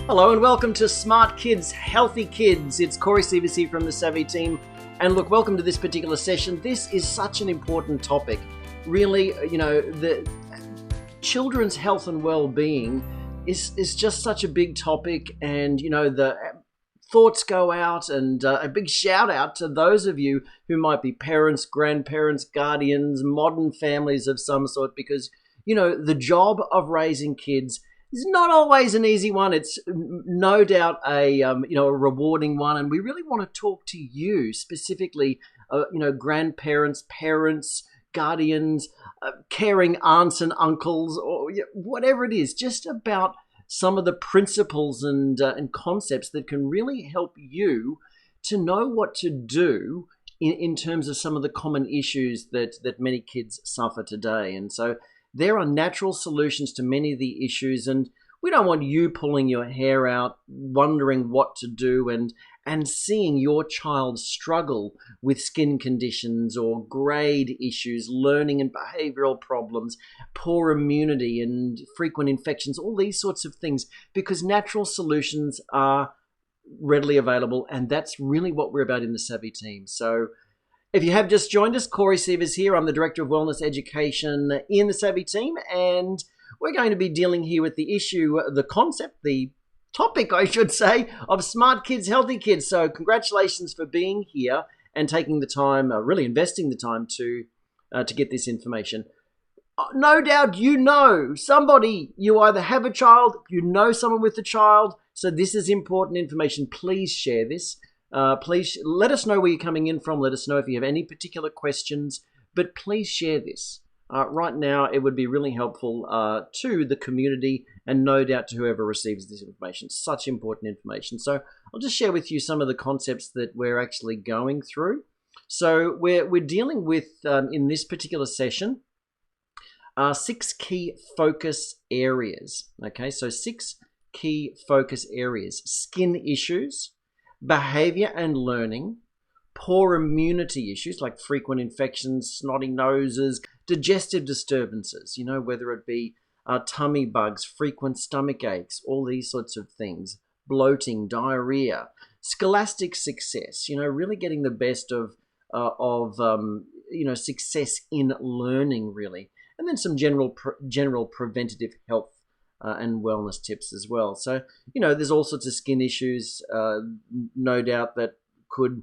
Hello and welcome to Smart Kids, Healthy Kids. It's Corey Sievers here from the Savvy team. And look, welcome to this particular session. This is such an important topic. Really, the children's health and well-being is just such a big topic. And, the thoughts go out and a big shout out to those of you who might be parents, grandparents, guardians, modern families of some sort, because, the job of raising kids is not always an easy one. It's no doubt a rewarding one, and we really want to talk to you specifically, grandparents, parents, guardians, caring aunts and uncles, or whatever it is, just about some of the principles and concepts that can really help you to know what to do in terms of some of the common issues that many kids suffer today. And so there are natural solutions to many of the issues, and we don't want you pulling your hair out, wondering what to do, and seeing your child struggle with skin conditions or grade issues, learning and behavioural problems, poor immunity and frequent infections, all these sorts of things, because natural solutions are readily available, and that's really what we're about in the Savvy team. So if you have just joined us, Corey Sievers here. I'm the Director of Wellness Education in the Savvy team, and we're going to be dealing here with the issue, the concept, the topic, I should say, of Smart Kids, Healthy Kids. So congratulations for being here and taking the time, really investing the time to get this information. No doubt somebody, you either have a child, you know someone with a child, so this is important information. Please share this. Please let us know where you're coming in from. Let us know if you have any particular questions, but please share this. Right now, it would be really helpful to the community and no doubt to whoever receives this information. Such important information. So I'll just share with you some of the concepts that we're actually going through. So we're dealing with, in this particular session, 6 key focus areas. Okay, so 6 key focus areas: skin issues, behavior and learning, poor immunity issues like frequent infections, snotty noses, digestive disturbances, whether it be tummy bugs, frequent stomach aches, all these sorts of things, bloating, diarrhea, scholastic success, really getting the best of success in learning, really, and then some general preventative health and wellness tips as well. So, there's all sorts of skin issues, no doubt, that could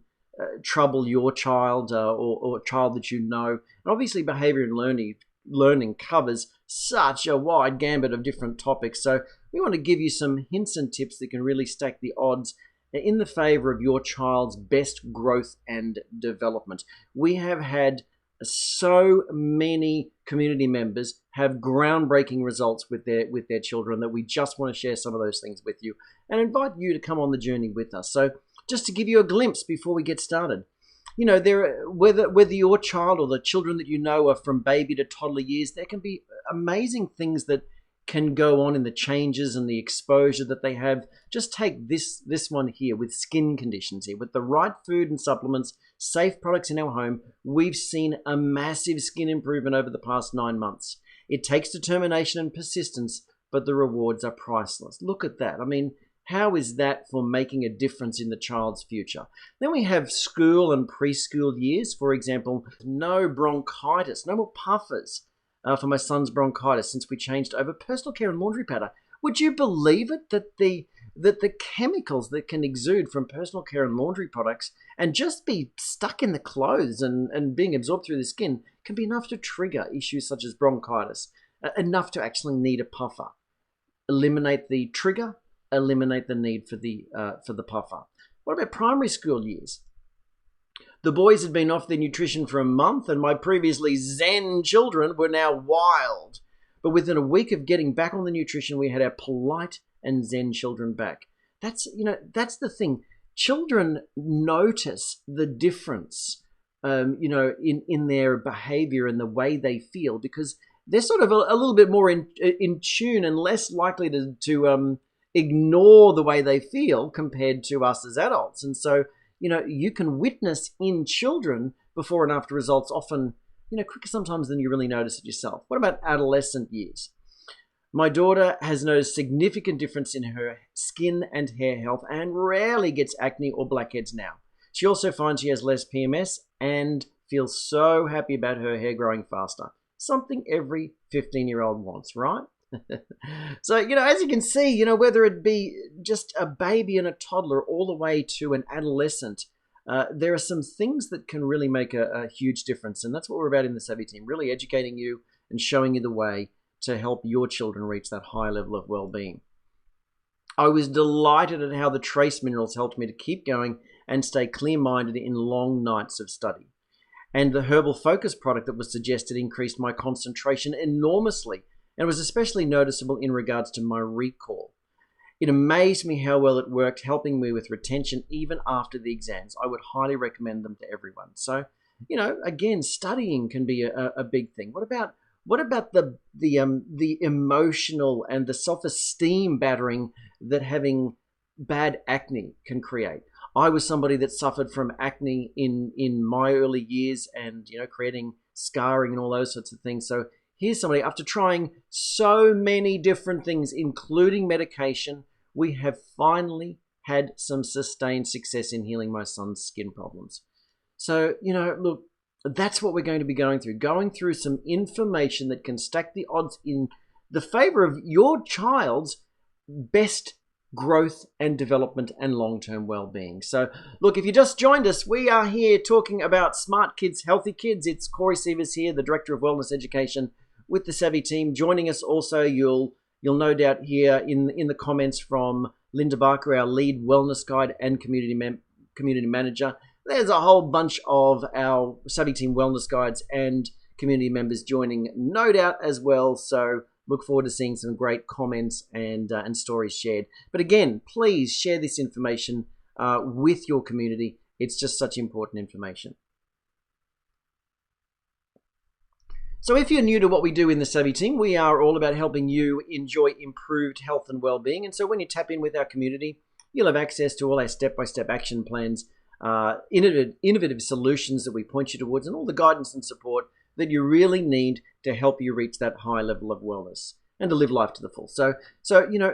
trouble your child or a child that you know. And obviously behavior and learning covers such a wide gambit of different topics. So we want to give you some hints and tips that can really stack the odds in the favor of your child's best growth and development. We have had so many community members have groundbreaking results with their children that we just want to share some of those things with you and invite you to come on the journey with us. So just to give you a glimpse before we get started, whether your child or the children that you know are from baby to toddler years, there can be amazing things that can go on in the changes and the exposure that they have. Just take this one here with skin conditions here. With the right food and supplements, safe products in our home, we've seen a massive skin improvement over the past 9 months. It takes determination and persistence, but the rewards are priceless. Look at that. I mean, how is that for making a difference in the child's future? Then we have school and preschool years. For example, no bronchitis, no more puffers for my son's bronchitis since we changed over personal care and laundry powder. Would you believe it that the chemicals that can exude from personal care and laundry products and just be stuck in the clothes and being absorbed through the skin can be enough to trigger issues such as bronchitis, enough to actually need a puffer? Eliminate the trigger, eliminate the need for the puffer. What about primary school years? The boys had been off their nutrition for a month, and my previously zen children were now wild. But within a week of getting back on the nutrition, we had our polite and zen children back. That's the thing. Children notice the difference, in their behavior and the way they feel, because they're sort of a little bit more in tune and less likely to ignore the way they feel compared to us as adults. And so, you can witness in children before and after results often, quicker sometimes than you really notice it yourself. What about adolescent years? My daughter has noticed significant difference in her skin and hair health and rarely gets acne or blackheads now. She also finds she has less PMS and feels so happy about her hair growing faster. Something every 15-year-old wants, right? So, as you can see, whether it be just a baby and a toddler all the way to an adolescent, there are some things that can really make a huge difference. And that's what we're about in the Savvy team, really educating you and showing you the way to help your children reach that high level of well-being. I was delighted at how the trace minerals helped me to keep going and stay clear-minded in long nights of study. And the herbal focus product that was suggested increased my concentration enormously and was especially noticeable in regards to my recall. It amazed me how well it worked, helping me with retention even after the exams. I would highly recommend them to everyone. So, again, studying can be a big thing. What about the emotional and the self-esteem battering that having bad acne can create? I was somebody that suffered from acne in my early years and, creating scarring and all those sorts of things. So here's somebody, after trying so many different things, including medication, we have finally had some sustained success in healing my son's skin problems. So, look, that's what we're going to be going through some information that can stack the odds in the favor of your child's best growth and development and long-term well-being. So, look, if you just joined us, we are here talking about smart kids, healthy kids. It's Corey Sievers here, the Director of Wellness Education with the Savvy team. Joining us also, you'll no doubt hear in the comments from Linda Barker, our lead wellness guide and community manager. There's a whole bunch of our Savvy team wellness guides and community members joining, no doubt, as well. So look forward to seeing some great comments and stories shared. But again, please share this information with your community. It's just such important information. So if you're new to what we do in the Savvy team, we are all about helping you enjoy improved health and well-being. And so when you tap in with our community, you'll have access to all our step-by-step action plans, innovative solutions that we point you towards, and all the guidance and support that you really need to help you reach that high level of wellness and to live life to the full. So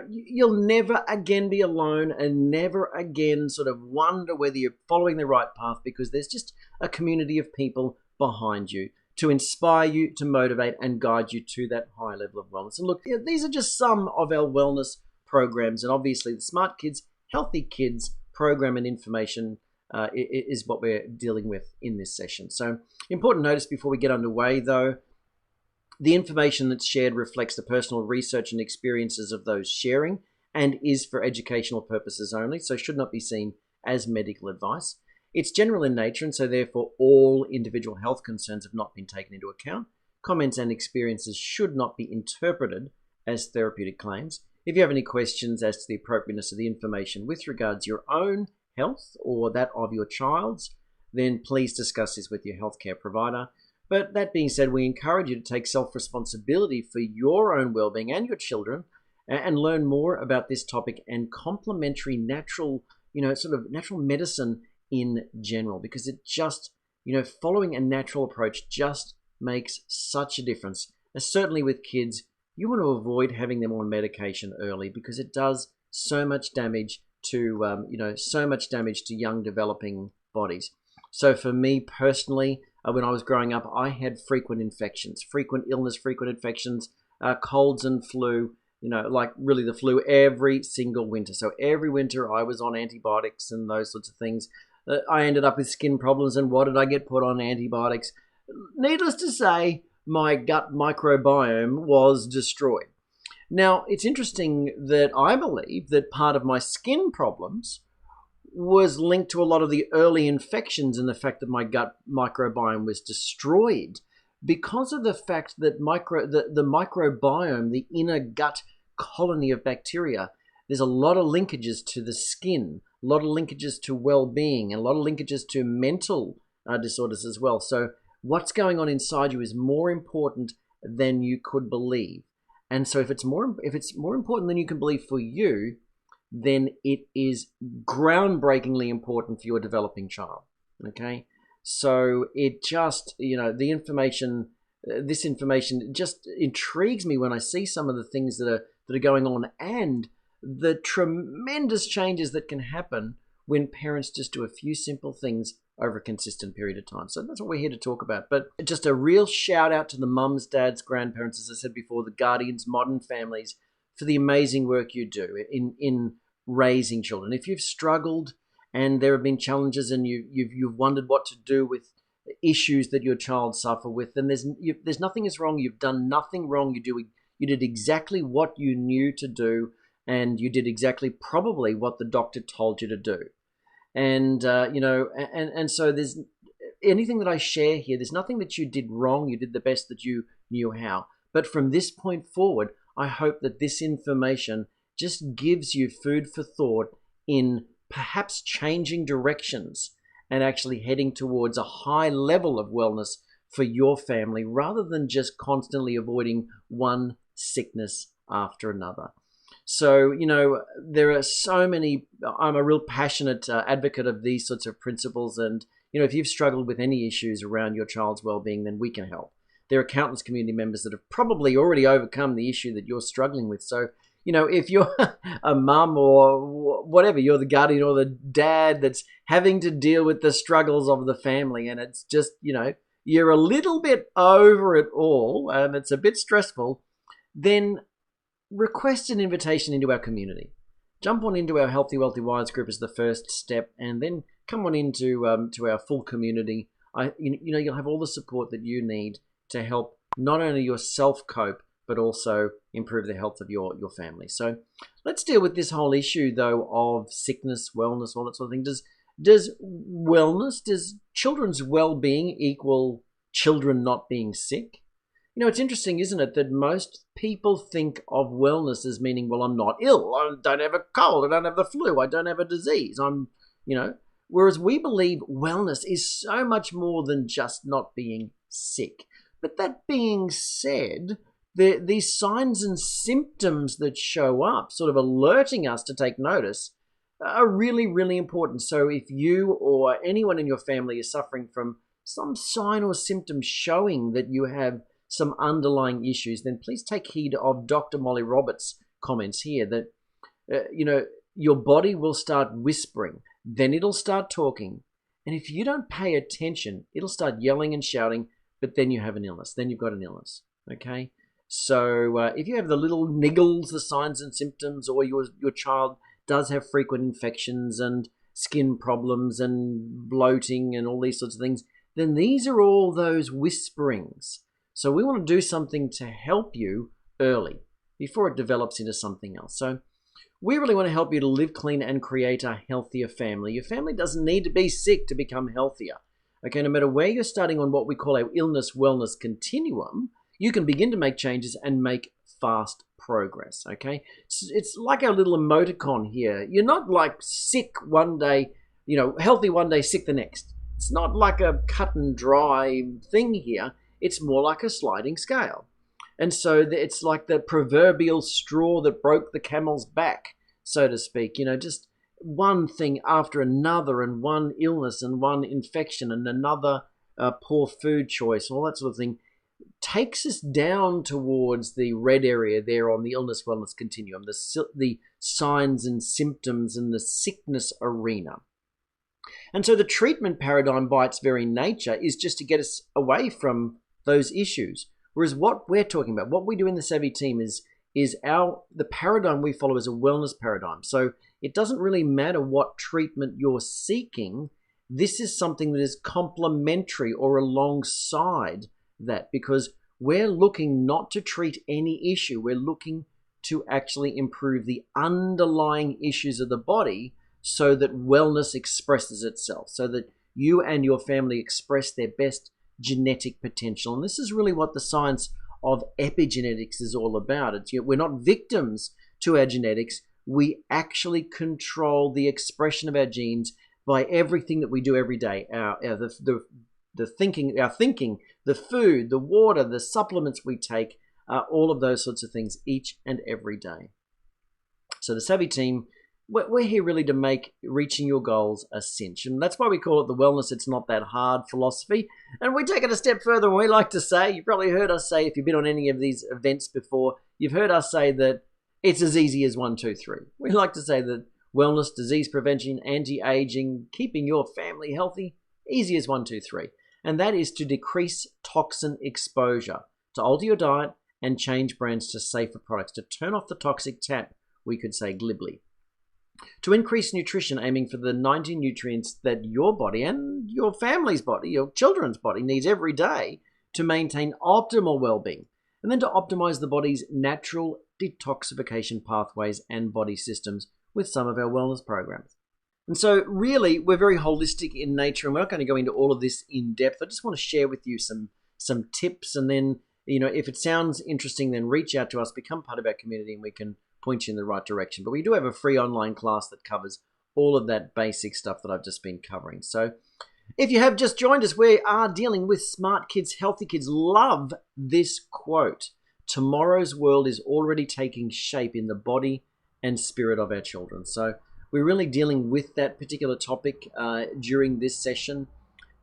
you'll never again be alone and never again sort of wonder whether you're following the right path, because there's just a community of people behind you to inspire you, to motivate and guide you to that high level of wellness. And look, these are just some of our wellness programs, and obviously the Smart Kids, Healthy Kids program and information is what we're dealing with in this session. So important notice before we get underway though, the information that's shared reflects the personal research and experiences of those sharing and is for educational purposes only, so should not be seen as medical advice. It's general in nature, and so therefore all individual health concerns have not been taken into account. Comments and experiences should not be interpreted as therapeutic claims. If you have any questions as to the appropriateness of the information with regards to your own health or that of your child's, then please discuss this with your healthcare provider. But that being said, we encourage you to take self-responsibility for your own well-being and your children and learn more about this topic and complementary natural, natural medicine in general, because it just, following a natural approach just makes such a difference. And certainly with kids, you want to avoid having them on medication early, because it does so much damage to, young developing bodies. So for me personally, when I was growing up, I had frequent infections, frequent infections, colds and flu, like really the flu every single winter. So every winter I was on antibiotics and those sorts of things. I ended up with skin problems, and what did I get put on antibiotics? Needless to say, my gut microbiome was destroyed. Now, it's interesting that I believe that part of my skin problems was linked to a lot of the early infections and the fact that my gut microbiome was destroyed because of the fact that the microbiome, the inner gut colony of bacteria, there's a lot of linkages to the skin, a lot of linkages to well-being, and a lot of linkages to mental disorders as well. So what's going on inside you is more important than you could believe. And so if it's more important than you can believe for you, then it is groundbreakingly important for your developing child. Okay? So it just, the information this information just intrigues me when I see some of the things that are going on, and the tremendous changes that can happen when parents just do a few simple things over a consistent period of time. So that's what we're here to talk about. But just a real shout out to the mums, dads, grandparents, as I said before, the guardians, modern families, for the amazing work you do in raising children. If you've struggled and there have been challenges and you've wondered what to do with issues that your child suffer with, then there's nothing is wrong. You've done nothing wrong. You did exactly what you knew to do, and you did exactly probably what the doctor told you to do. And so there's anything that I share here, there's nothing that you did wrong. You did the best that you knew how. But from this point forward, I hope that this information just gives you food for thought in perhaps changing directions and actually heading towards a high level of wellness for your family, rather than just constantly avoiding one sickness after another. So, there are so many, I'm a real passionate advocate of these sorts of principles. And, if you've struggled with any issues around your child's well-being, then we can help. There are countless community members that have probably already overcome the issue that you're struggling with. So, if you're a mum or whatever, you're the guardian or the dad that's having to deal with the struggles of the family, and it's just, you're a little bit over it all and it's a bit stressful, then request an invitation into our community. Jump on into our Healthy Wealthy Wise group as the first step, and then come on into to our full community. You'll have all the support that you need to help not only yourself cope, but also improve the health of your family. So let's deal with this whole issue, though, of sickness, wellness, all that sort of thing. Does children's well-being equal children not being sick? It's interesting, isn't it, that most people think of wellness as meaning, well, I'm not ill, I don't have a cold, I don't have the flu, I don't have a disease, whereas we believe wellness is so much more than just not being sick. But that being said, these signs and symptoms that show up, sort of alerting us to take notice, are really, really important. So if you or anyone in your family is suffering from some sign or symptom showing that you have some underlying issues, then please take heed of Dr. Molly Roberts' comments here that, your body will start whispering, then it'll start talking. And if you don't pay attention, it'll start yelling and shouting, but then you have an illness. Then you've got an illness, okay? So if you have the little niggles, the signs and symptoms, or your child does have frequent infections and skin problems and bloating and all these sorts of things, then these are all those whisperings. So we want to do something to help you early before it develops into something else. So we really want to help you to live clean and create a healthier family. Your family doesn't need to be sick to become healthier. Okay, no matter where you're starting on what we call our illness-wellness continuum, you can begin to make changes and make fast progress, okay? It's like our little emoticon here. You're not like sick one day, healthy one day, sick the next. It's not like a cut and dry thing here. It's more like a sliding scale. And so it's like the proverbial straw that broke the camel's back, so to speak. Just one thing after another, and one illness and one infection and another poor food choice, all that sort of thing, takes us down towards the red area there on the illness-wellness continuum, the signs and symptoms and the sickness arena. And so the treatment paradigm by its very nature is just to get us away from those issues. Whereas what we're talking about, what we do in the Savvy team is the paradigm we follow is a wellness paradigm. So it doesn't really matter what treatment you're seeking. This is something that is complementary or alongside that, because we're looking not to treat any issue. We're looking to actually improve the underlying issues of the body so that wellness expresses itself, so that you and your family express their best genetic potential. And this is really what the science of epigenetics is all about. We're not victims to our genetics. We actually control the expression of our genes by everything that we do every day. The thinking, the food, the water, the supplements we take, all of those sorts of things each and every day. So the Savvy team, we're here really to make reaching your goals a cinch. And that's why we call it the Wellness It's Not That Hard philosophy. And we take it a step further, and we like to say, you've probably heard us say, if you've been on any of these events before, you've heard us say that it's as easy as 1, 2, 3. We like to say that wellness, disease prevention, anti-aging, keeping your family healthy, easy as 1, 2, 3. And that is to decrease toxin exposure, to alter your diet and change brands to safer products, to turn off the toxic tap, we could say glibly. To increase nutrition, aiming for the 90 nutrients that your body and your family's body, your children's body, needs every day to maintain optimal well-being. And then to optimize the body's natural detoxification pathways and body systems with some of our wellness programs. And so really, we're very holistic in nature, and we're not going to go into all of this in depth. I just want to share with you some tips, and then, if it sounds interesting, then reach out to us, become part of our community, and we can point you in the right direction. But we do have a free online class that covers all of that basic stuff that I've just been covering. So if you have just joined us, we are dealing with smart kids, healthy kids. Love this quote. Tomorrow's world is already taking shape in the body and spirit of our children. So we're really dealing with that particular topic during this session.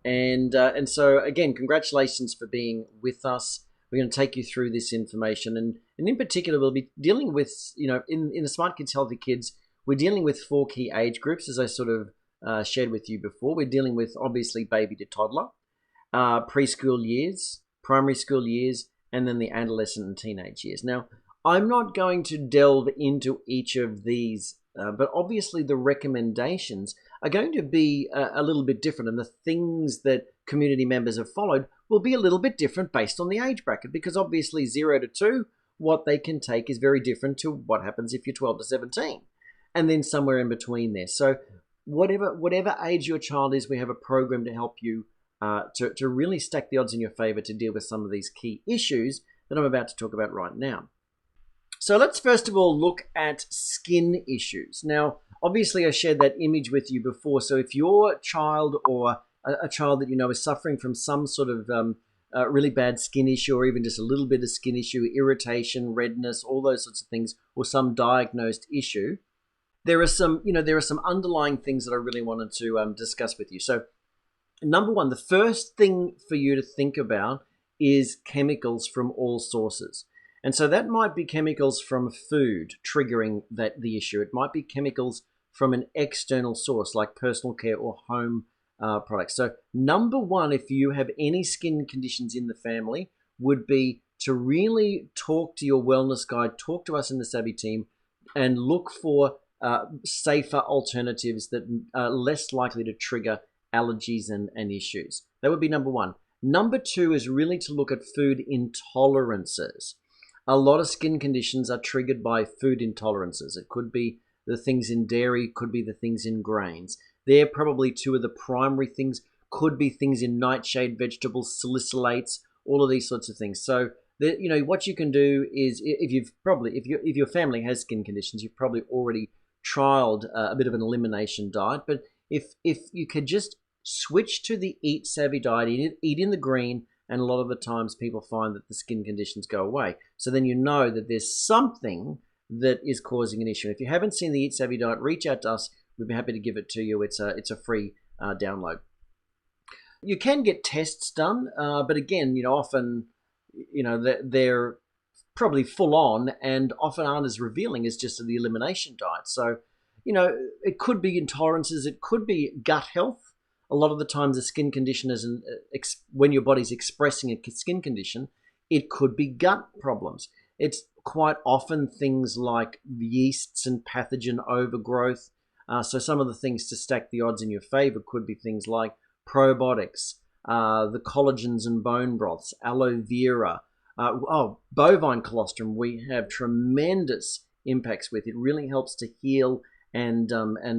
And so, again, congratulations for being with us. We're going to take you through this information. And in particular, we'll be dealing with, in the Smart Kids, Healthy Kids, we're dealing with 4 key age groups, as I sort of shared with you before. We're dealing with, obviously, baby to toddler, preschool years, primary school years, and then the adolescent and teenage years. Now, I'm not going to delve into each of these, but obviously the recommendations are going to be a little bit different, and the things that community members have followed will be a little bit different based on the age bracket, because obviously 0 to 2, what they can take is very different to what happens if you're 12 to 17, and then somewhere in between there. So whatever age your child is, we have a program to help you to really stack the odds in your favor to deal with some of these key issues that I'm about to talk about right now. So let's first of all look at skin issues. Now, obviously I shared that image with you before. So if your child or a child that you know is suffering from some sort of really bad skin issue, or even just a little bit of skin issue, irritation, redness, all those sorts of things, or some diagnosed issue, there are some underlying things that I really wanted to discuss with you. So number one, the first thing for you to think about is chemicals from all sources. And so that might be chemicals from food triggering the issue. It might be chemicals from an external source like personal care or home products. So number one, if you have any skin conditions in the family, would be to really talk to your wellness guide, talk to us in the Savvy team, and look for safer alternatives that are less likely to trigger allergies and issues. That would be number one. Number two is really to look at food intolerances. A lot of skin conditions are triggered by food intolerances. It could be the things in dairy, could be the things in grains. They're probably two of the primary things. Could be things in nightshade vegetables, salicylates, all of these sorts of things. So, what you can do is, if your family has skin conditions, you've probably already trialed a bit of an elimination diet. But if you could just switch to the Eat Savvy diet, eat in the green, and a lot of the times people find that the skin conditions go away. So then you know that there's something that is causing an issue. If you haven't seen the Eat Savvy diet, reach out to us. We'd be happy to give it to you. It's a free download. You can get tests done, but again, often, they're probably full on and often aren't as revealing as just the elimination diet. So, it could be intolerances. It could be gut health. A lot of the times a skin condition when your body's expressing a skin condition, it could be gut problems. It's quite often things like yeasts and pathogen overgrowth. So some of the things to stack the odds in your favor could be things like probiotics, the collagens and bone broths, aloe vera, bovine colostrum. We have tremendous impacts with. It really helps to heal and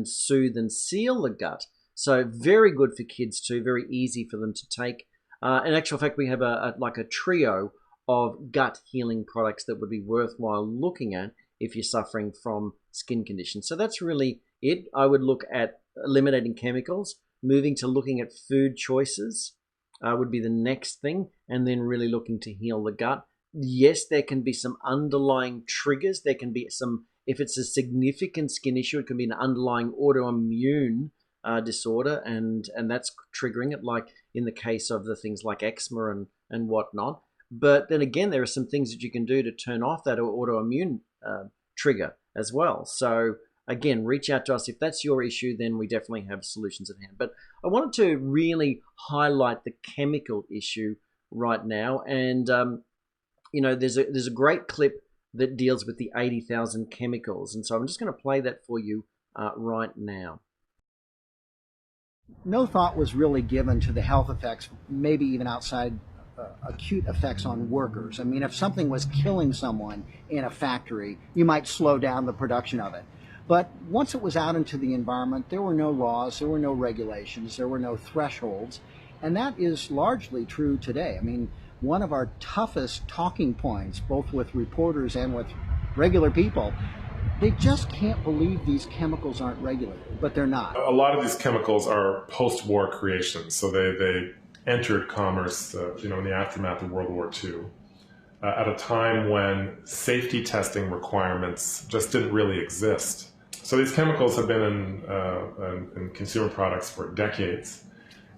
soothe and seal the gut. So very good for kids too, very easy for them to take. In actual fact, we have a trio of gut healing products that would be worthwhile looking at if you're suffering from skin conditions. So that's really it. I would look at eliminating chemicals, moving to looking at food choices would be the next thing, and then really looking to heal the gut. Yes, there can be some underlying triggers. There can be some If it's a significant skin issue, it can be an underlying autoimmune disorder, and that's triggering it, like in the case of the things like eczema and whatnot. But then again, there are some things that you can do to turn off that autoimmune trigger as well. So again, reach out to us. If that's your issue, then we definitely have solutions at hand. But I wanted to really highlight the chemical issue right now. And, there's a great clip that deals with the 80,000 chemicals. And so I'm just going to play that for you right now. No thought was really given to the health effects, maybe even outside acute effects on workers. I mean, if something was killing someone in a factory, you might slow down the production of it. But once it was out into the environment, there were no laws, there were no regulations, there were no thresholds. And that is largely true today. I mean, one of our toughest talking points, both with reporters and with regular people, they just can't believe these chemicals aren't regulated, but they're not. A lot of these chemicals are post-war creations, so they entered commerce in the aftermath of World War II, at a time when safety testing requirements just didn't really exist. So these chemicals have been in consumer products for decades,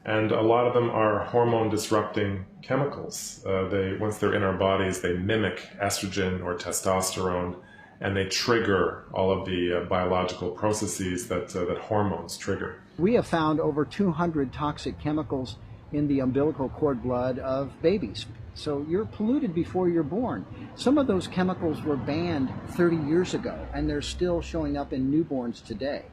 and a lot of them are hormone-disrupting chemicals. Once they're in our bodies, they mimic estrogen or testosterone, and they trigger all of the biological processes that hormones trigger. We have found over 200 toxic chemicals in the umbilical cord blood of babies. So you're polluted before you're born. Some of those chemicals were banned 30 years ago, and they're still showing up in newborns today.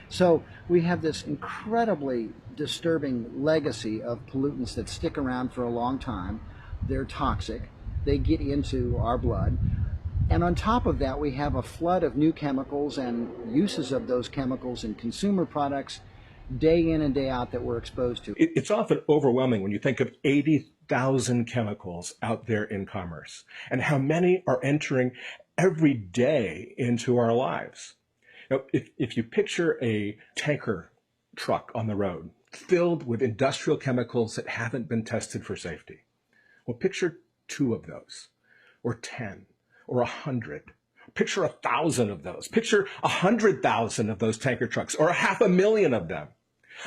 So we have this incredibly disturbing legacy of pollutants that stick around for a long time. They're toxic. They get into our blood. And on top of that, we have a flood of new chemicals and uses of those chemicals in consumer products day in and day out that we're exposed to. It's often overwhelming when you think of 80,000 chemicals out there in commerce and how many are entering every day into our lives. Now, if you picture a tanker truck on the road filled with industrial chemicals that haven't been tested for safety, well, picture 2 of those, or 10, or 100. Picture 1,000 of those. Picture 100,000 of those tanker trucks, or 500,000 of them.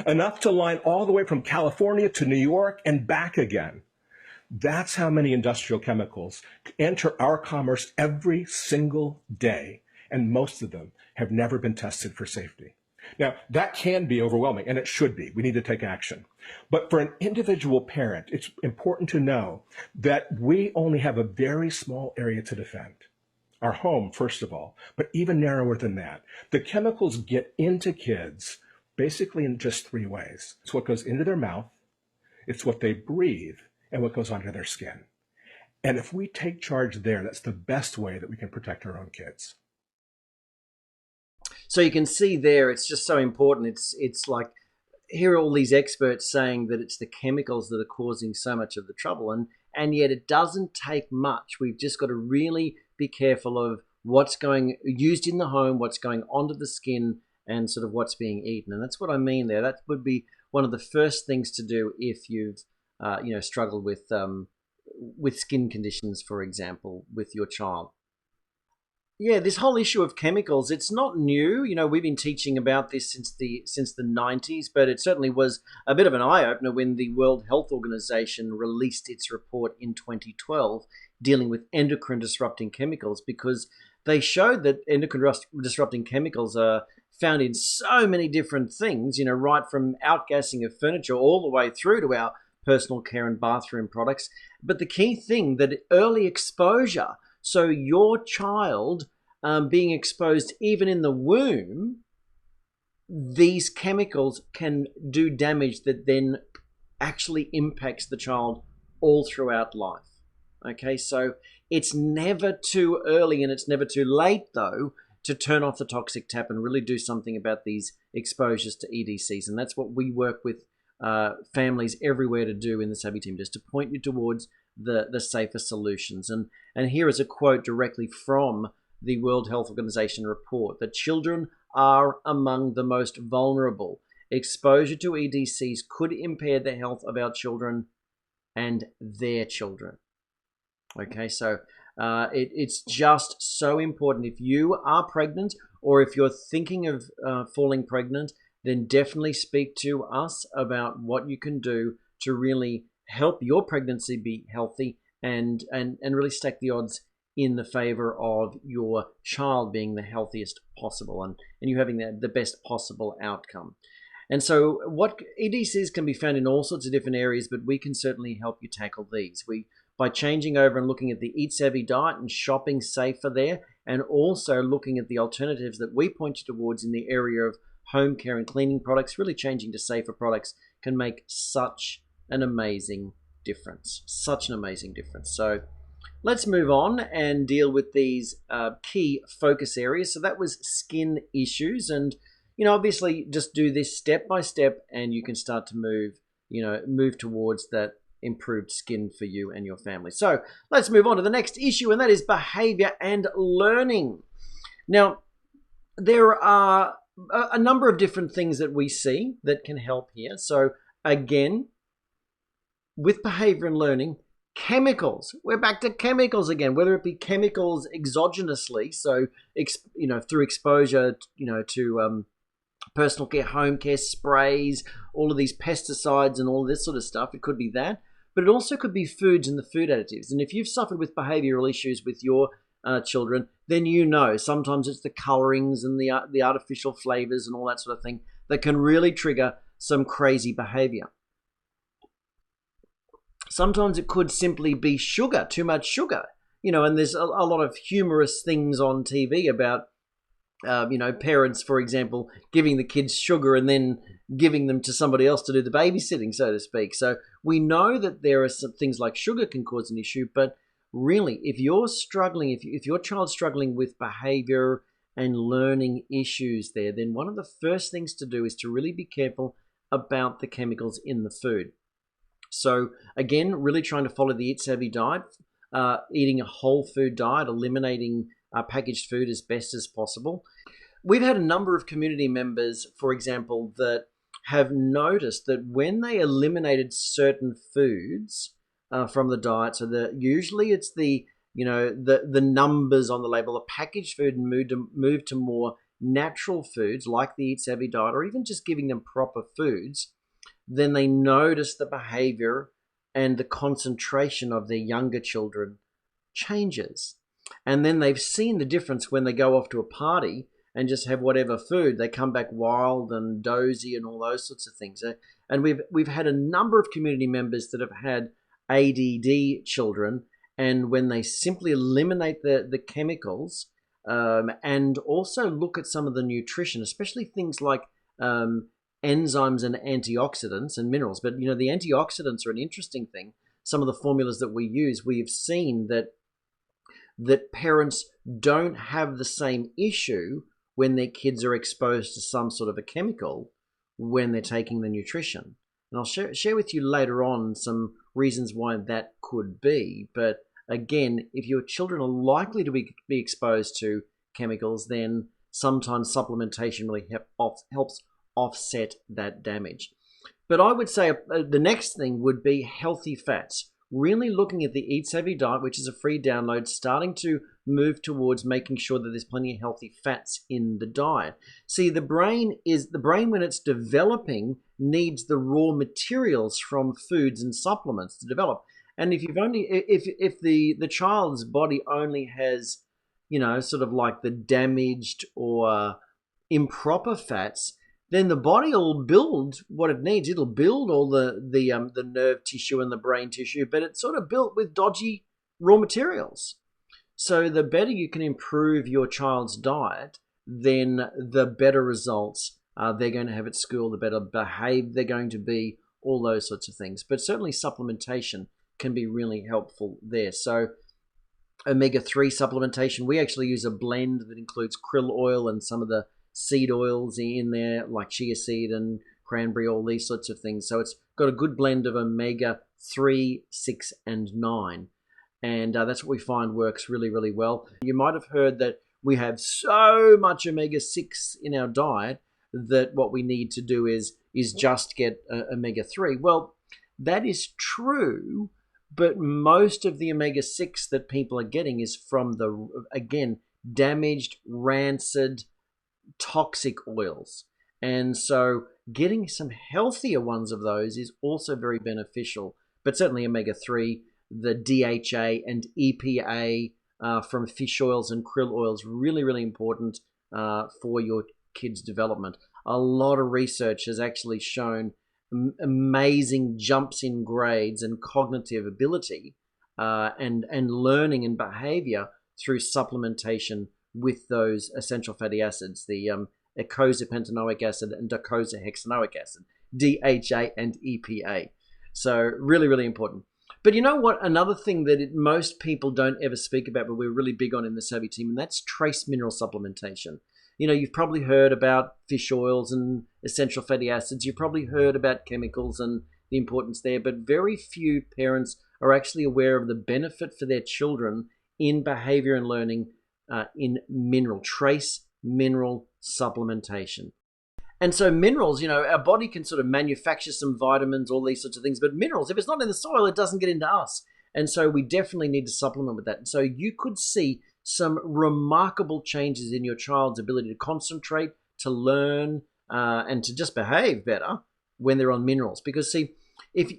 Enough to line all the way from California to New York and back again. That's how many industrial chemicals enter our commerce every single day, and most of them have never been tested for safety. Now, that can be overwhelming, and it should be. We need to take action. But for an individual parent, it's important to know that we only have a very small area to defend. Our home, first of all, but even narrower than that. The chemicals get into kids basically in just 3 ways. It's what goes into their mouth, it's what they breathe, and what goes onto their skin. And if we take charge there, that's the best way that we can protect our own kids. So you can see there, it's just so important. It's like, here are all these experts saying that it's the chemicals that are causing so much of the trouble, and yet it doesn't take much. We've just got to really be careful of what's going used in the home, what's going onto the skin, and sort of what's being eaten. And that's what I mean there. That would be one of the first things to do if you've struggled with skin conditions, for example, with your child. Yeah, this whole issue of chemicals, it's not new. We've been teaching about this since the 90s, but it certainly was a bit of an eye-opener when the World Health Organization released its report in 2012 dealing with endocrine disrupting chemicals, because they showed that endocrine disrupting chemicals are found in so many different things, right from outgassing of furniture all the way through to our personal care and bathroom products. But the key thing, that early exposure, so your child being exposed even in the womb, these chemicals can do damage that then actually impacts the child all throughout life. Okay, so it's never too early and it's never too late, though, to turn off the toxic tap and really do something about these exposures to EDCs. And that's what we work with families everywhere to do in the Savvy team, just to point you towards the safer solutions. And here is a quote directly from the World Health Organization report, that children are among the most vulnerable. Exposure to EDCs could impair the health of our children and their children. Okay, so It's just so important. If you are pregnant or if you're thinking of falling pregnant, then definitely speak to us about what you can do to really help your pregnancy be healthy and really stack the odds in the favor of your child being the healthiest possible and you having the best possible outcome. And so what EDCs can be found in all sorts of different areas, but we can certainly help you tackle these. By changing over and looking at the Eat Savvy diet and shopping safer there, and also looking at the alternatives that we point you towards in the area of home care and cleaning products, really changing to safer products can make such an amazing difference. Such an amazing difference. So let's move on and deal with these key focus areas. So that was skin issues, and obviously just do this step by step and you can start to move towards that improved skin for you and your family. So let's move on to the next issue, and that is behavior and learning. Now, there are a number of different things that we see that can help here. So again, with behavior and learning, chemicals. We're back to chemicals again, whether it be chemicals exogenously, so through exposure, to personal care, home care, sprays, all of these pesticides and all this sort of stuff. It could be that, but it also could be foods and the food additives. And if you've suffered with behavioral issues with your children, then sometimes it's the colorings and the artificial flavors and all that sort of thing that can really trigger some crazy behavior. Sometimes it could simply be sugar, too much sugar, and there's a lot of humorous things on TV about parents, for example, giving the kids sugar and then giving them to somebody else to do the babysitting, so to speak. So we know that there are some things like sugar can cause an issue, but really, if you're struggling, if your child's struggling with behavior and learning issues there, then one of the first things to do is to really be careful about the chemicals in the food. So again, really trying to follow the Eat Savvy diet, eating a whole food diet, eliminating packaged food as best as possible. We've had a number of community members, for example, that have noticed that when they eliminated certain foods from the diet, so usually it's the numbers on the label of packaged food, and moved to more natural foods like the Eat Savvy diet, or even just giving them proper foods, then they notice the behavior and the concentration of their younger children changes. And then they've seen the difference when they go off to a party and just have whatever food. They come back wild and dozy and all those sorts of things. And we've had a number of community members that have had ADD children, and when they simply eliminate the chemicals and also look at some of the nutrition, especially things like enzymes and antioxidants and minerals. But the antioxidants are an interesting thing. Some of the formulas that we use, we've seen that parents don't have the same issue when their kids are exposed to some sort of a chemical when they're taking the nutrition. And I'll share with you later on some reasons why that could be. But again, if your children are likely to be exposed to chemicals, then sometimes supplementation really helps offset that damage. But I would say the next thing would be healthy fats. Really looking at the Eat Savvy diet, which is a free download, starting to move towards making sure that there's plenty of healthy fats in the diet. See, the brain when it's developing needs the raw materials from foods and supplements to develop. And if the child's body only has, sort of like the damaged or improper fats, then the body will build what it needs. It'll build all the nerve tissue and the brain tissue, but it's sort of built with dodgy raw materials. So the better you can improve your child's diet, then the better results they're going to have at school, the better behaved they're going to be, all those sorts of things. But certainly supplementation can be really helpful there. So omega-3 supplementation, we actually use a blend that includes krill oil and some of the seed oils in there, like chia seed and cranberry, all these sorts of things. So it's got a good blend of omega-3, 6, and 9. And that's what we find works really, really well. You might have heard that we have so much omega-6 in our diet that what we need to do is just get omega-3. Well, that is true, But most of the omega-6 that people are getting is from the, again, damaged, rancid, toxic oils. And so getting some healthier ones of those is also very beneficial. But certainly omega-3, the DHA and EPA from fish oils and krill oils, really, really important for your kids' development. A lot of research has actually shown amazing jumps in grades and cognitive ability and learning and behavior through supplementation with those essential fatty acids, the eicosapentaenoic acid and docosahexaenoic acid, DHA and EPA. So really, really important. But you know what? Another thing that most people don't ever speak about, but we're really big on in the Savvy team, and that's trace mineral supplementation. You know, you've probably heard about fish oils and essential fatty acids. You've probably heard about chemicals and the importance there, but very few parents are actually aware of the benefit for their children in behavior and learning in trace mineral supplementation. And so minerals, you know, our body can sort of manufacture some vitamins, all these sorts of things, but minerals, if it's not in the soil, it doesn't get into us. And so we definitely need to supplement with that. And so you could see some remarkable changes in your child's ability to concentrate, to learn, and to just behave better when they're on minerals. Because see, if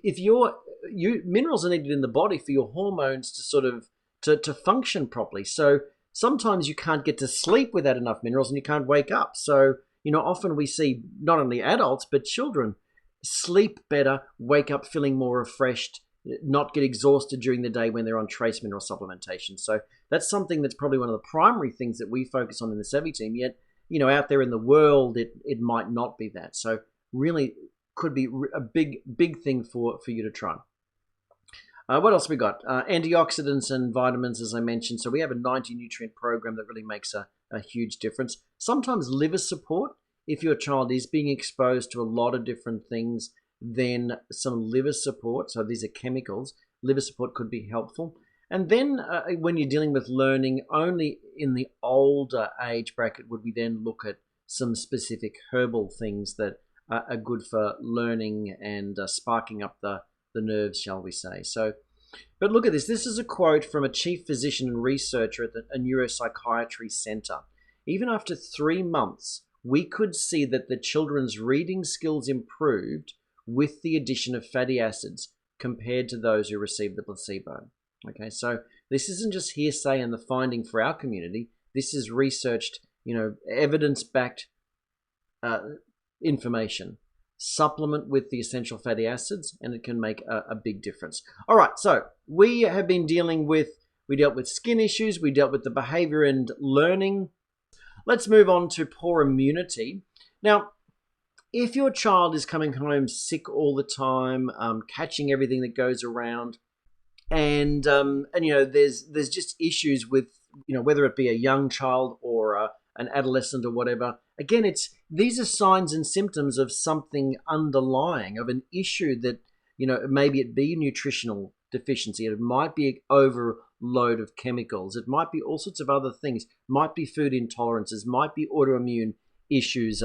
minerals are needed in the body for your hormones to sort of to function properly. So sometimes you can't get to sleep without enough minerals and you can't wake up. So, you know, often we see not only adults, but children sleep better, wake up feeling more refreshed, not get exhausted during the day when they're on trace mineral supplementation. So that's something that's probably one of the primary things that we focus on in the Savvy team. Yet, you know, out there in the world, it might not be that. So really could be a big thing for you to try. What else we got? Antioxidants and vitamins, as I mentioned. So we have a 90 nutrient program that really makes a huge difference. Sometimes liver support, if your child is being exposed to a lot of different things, then some liver support, so these are chemicals, liver support could be helpful. And then when you're dealing with learning, only in the older age bracket would we then look at some specific herbal things that are good for learning and sparking up the nerves, shall we say. So, but look at this. This is a quote from a chief physician and researcher at a neuropsychiatry center. Even after 3 months, we could see that the children's reading skills improved with the addition of fatty acids compared to those who received the placebo. Okay, so this isn't just hearsay and the finding for our community. This is researched, you know, evidence-backed information. Supplement with the essential fatty acids and it can make a big difference. All right, so we have been dealt with skin issues, we dealt with the behavior and learning. Let's move on to poor immunity. Now, if your child is coming home sick all the time, catching everything that goes around, and you know, there's just issues with, you know, whether it be a young child or an adolescent or whatever. Again, these are signs and symptoms of something underlying, of an issue that, you know, maybe it be nutritional deficiency, it might be overload of chemicals, it might be all sorts of other things, might be food intolerances, might be autoimmune issues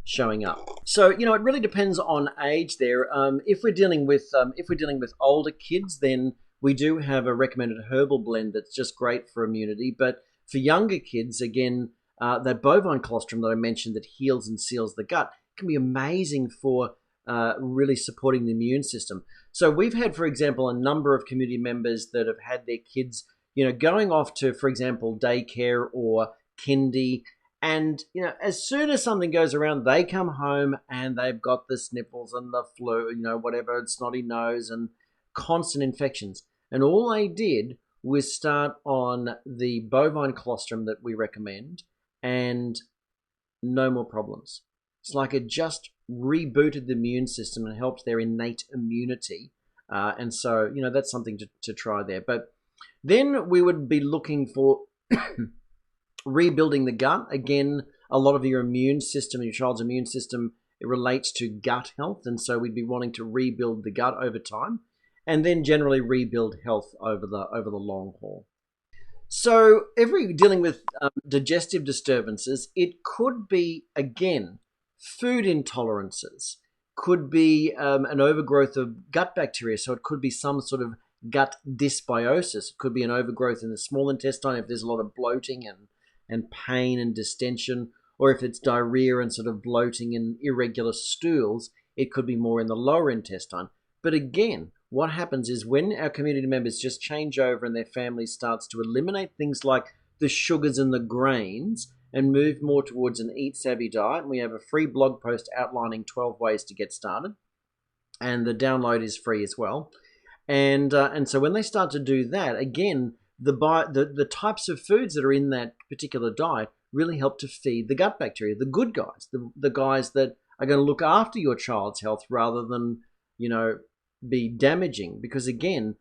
showing up. So, you know, it really depends on age there. If we're dealing with older kids, then we do have a recommended herbal blend that's just great for immunity. But for younger kids, again, that bovine colostrum that I mentioned that heals and seals the gut can be amazing for really supporting the immune system. So we've had, for example, a number of community members that have had their kids, you know, going off to, for example, daycare or kindy, and, you know, as soon as something goes around, they come home and they've got the sniffles and the flu, you know, whatever, snotty nose and constant infections. And all they did was start on the bovine colostrum that we recommend, and no more problems. It's like it just rebooted the immune system and helped their innate immunity. And so, you know, that's something to try there. But then we would be looking for rebuilding the gut. Again, a lot of your immune system, your child's immune system, it relates to gut health. And so we'd be wanting to rebuild the gut over time and then generally rebuild health over the long haul. So dealing with digestive disturbances, it could be, again, food intolerances, could be an overgrowth of gut bacteria. So it could be some sort of gut dysbiosis. It could be an overgrowth in the small intestine if there's a lot of bloating and pain and distension, or if it's diarrhea and sort of bloating and irregular stools, it could be more in the lower intestine. But again, what happens is when our community members just change over and their family starts to eliminate things like the sugars and the grains and move more towards an eat-savvy diet, and we have a free blog post outlining 12 ways to get started, and the download is free as well. And so when they start to do that, again, the types of foods that are in that particular diet really help to feed the gut bacteria, the good guys, the guys that are going to look after your child's health rather than, be damaging. Because again,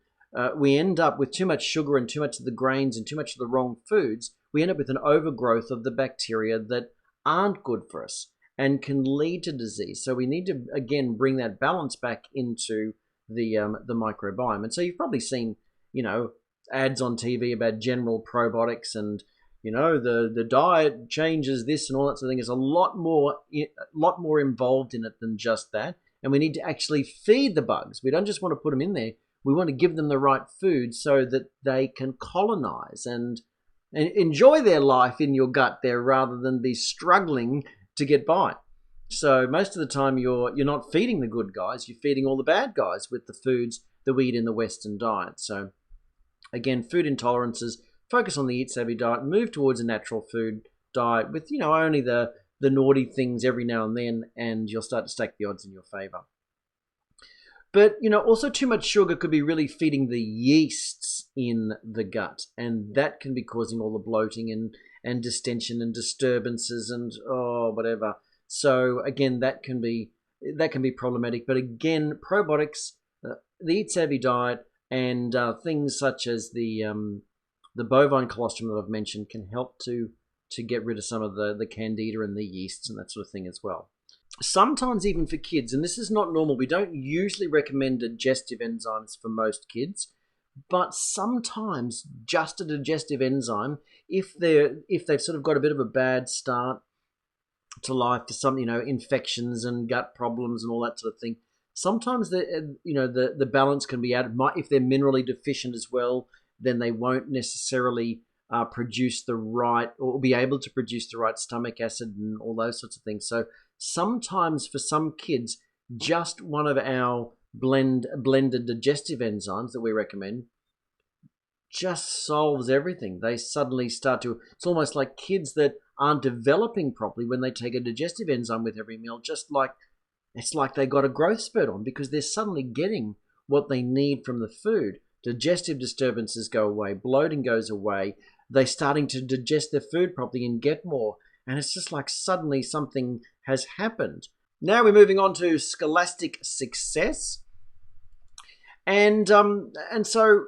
we end up with too much sugar and too much of the grains and too much of the wrong foods. We end up with an overgrowth of the bacteria that aren't good for us and can lead to disease. So we need to, again, bring that balance back into the microbiome. And so you've probably seen, ads on TV about general probiotics and, the diet changes this and all that sort of thing. There's a lot more involved in it than just that. And we need to actually feed the bugs. We don't just want to put them in there. We want to give them the right food so that they can colonize and enjoy their life in your gut there rather than be struggling to get by. So most of the time you're not feeding the good guys, you're feeding all the bad guys with the foods that we eat in the Western diet. So again, food intolerances, focus on the eat-savvy diet, move towards a natural food diet with, only the naughty things every now and then, and you'll start to stack the odds in your favor. But, also too much sugar could be really feeding the yeasts in the gut, and that can be causing all the bloating and distension and disturbances and whatever. So again, that can be problematic. But again, probiotics, the eat-savvy diet, and things such as the bovine colostrum that I've mentioned can help to get rid of some of the candida and the yeasts and that sort of thing as well. Sometimes even for kids, and this is not normal, we don't usually recommend digestive enzymes for most kids, but sometimes just a digestive enzyme, if they've sort of got a bit of a bad start to life for some, infections and gut problems and all that sort of thing, sometimes the balance can be added. If they're minerally deficient as well, then they won't necessarily produce the right, or be able to produce the right stomach acid and all those sorts of things. So sometimes for some kids, just one of our blended digestive enzymes that we recommend just solves everything. They suddenly start to, it's almost like kids that aren't developing properly when they take a digestive enzyme with every meal, it's like they got a growth spurt on because they're suddenly getting what they need from the food. Digestive disturbances go away, bloating goes away, they're starting to digest their food properly and get more. And it's just like suddenly something has happened. Now we're moving on to scholastic success. And so,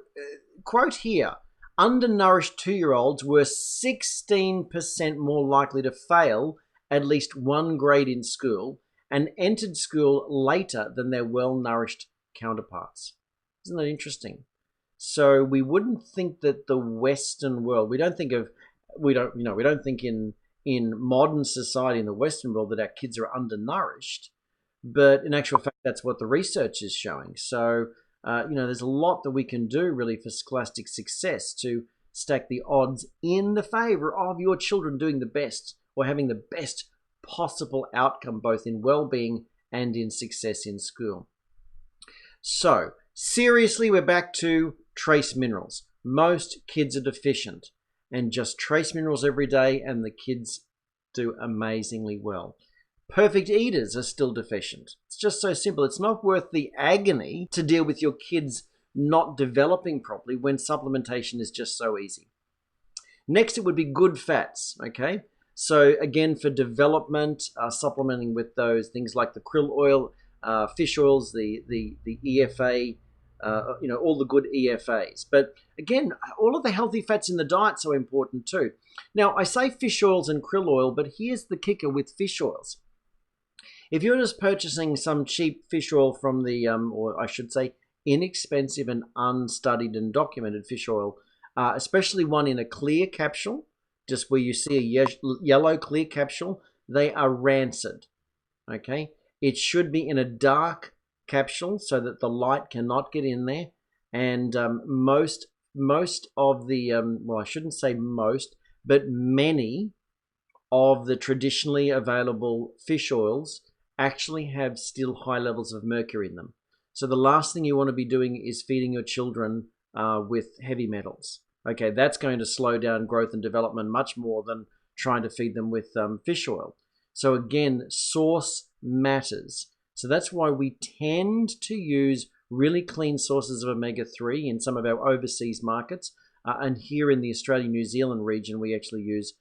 quote here, undernourished 2-year-olds were 16% more likely to fail at least one grade in school and entered school later than their well-nourished counterparts. Isn't that interesting? So we wouldn't think that the Western world, we don't think in modern society in the Western world that our kids are undernourished, but in actual fact, that's what the research is showing. So, there's a lot that we can do really for scholastic success to stack the odds in the favor of your children doing the best or having the best possible outcome, both in well-being and in success in school. So, seriously, we're back to trace minerals. Most kids are deficient, and just trace minerals every day and the kids do amazingly well. Perfect eaters are still deficient. It's just so simple. It's not worth the agony to deal with your kids not developing properly when supplementation is just so easy. Next, it would be good fats, okay? So again, for development, supplementing with those things like the krill oil, fish oils, the EFA, all the good EFAs. But again, all of the healthy fats in the diet are so important too. Now, I say fish oils and krill oil, but here's the kicker with fish oils. If you're just purchasing some cheap fish oil from the, or I should say, inexpensive and unstudied and documented fish oil, especially one in a clear capsule, just where you see a yellow clear capsule, they are rancid, okay? It should be in a dark capsule so that the light cannot get in there, And most of the well, I shouldn't say most, but many of the traditionally available fish oils actually have still high levels of mercury in them. So the last thing you want to be doing is feeding your children with heavy metals. Okay, that's going to slow down growth and development much more than trying to feed them with fish oil. So again, source matters. So that's why we tend to use really clean sources of omega-3 in some of our overseas markets. And here in the Australia-New Zealand region, we actually use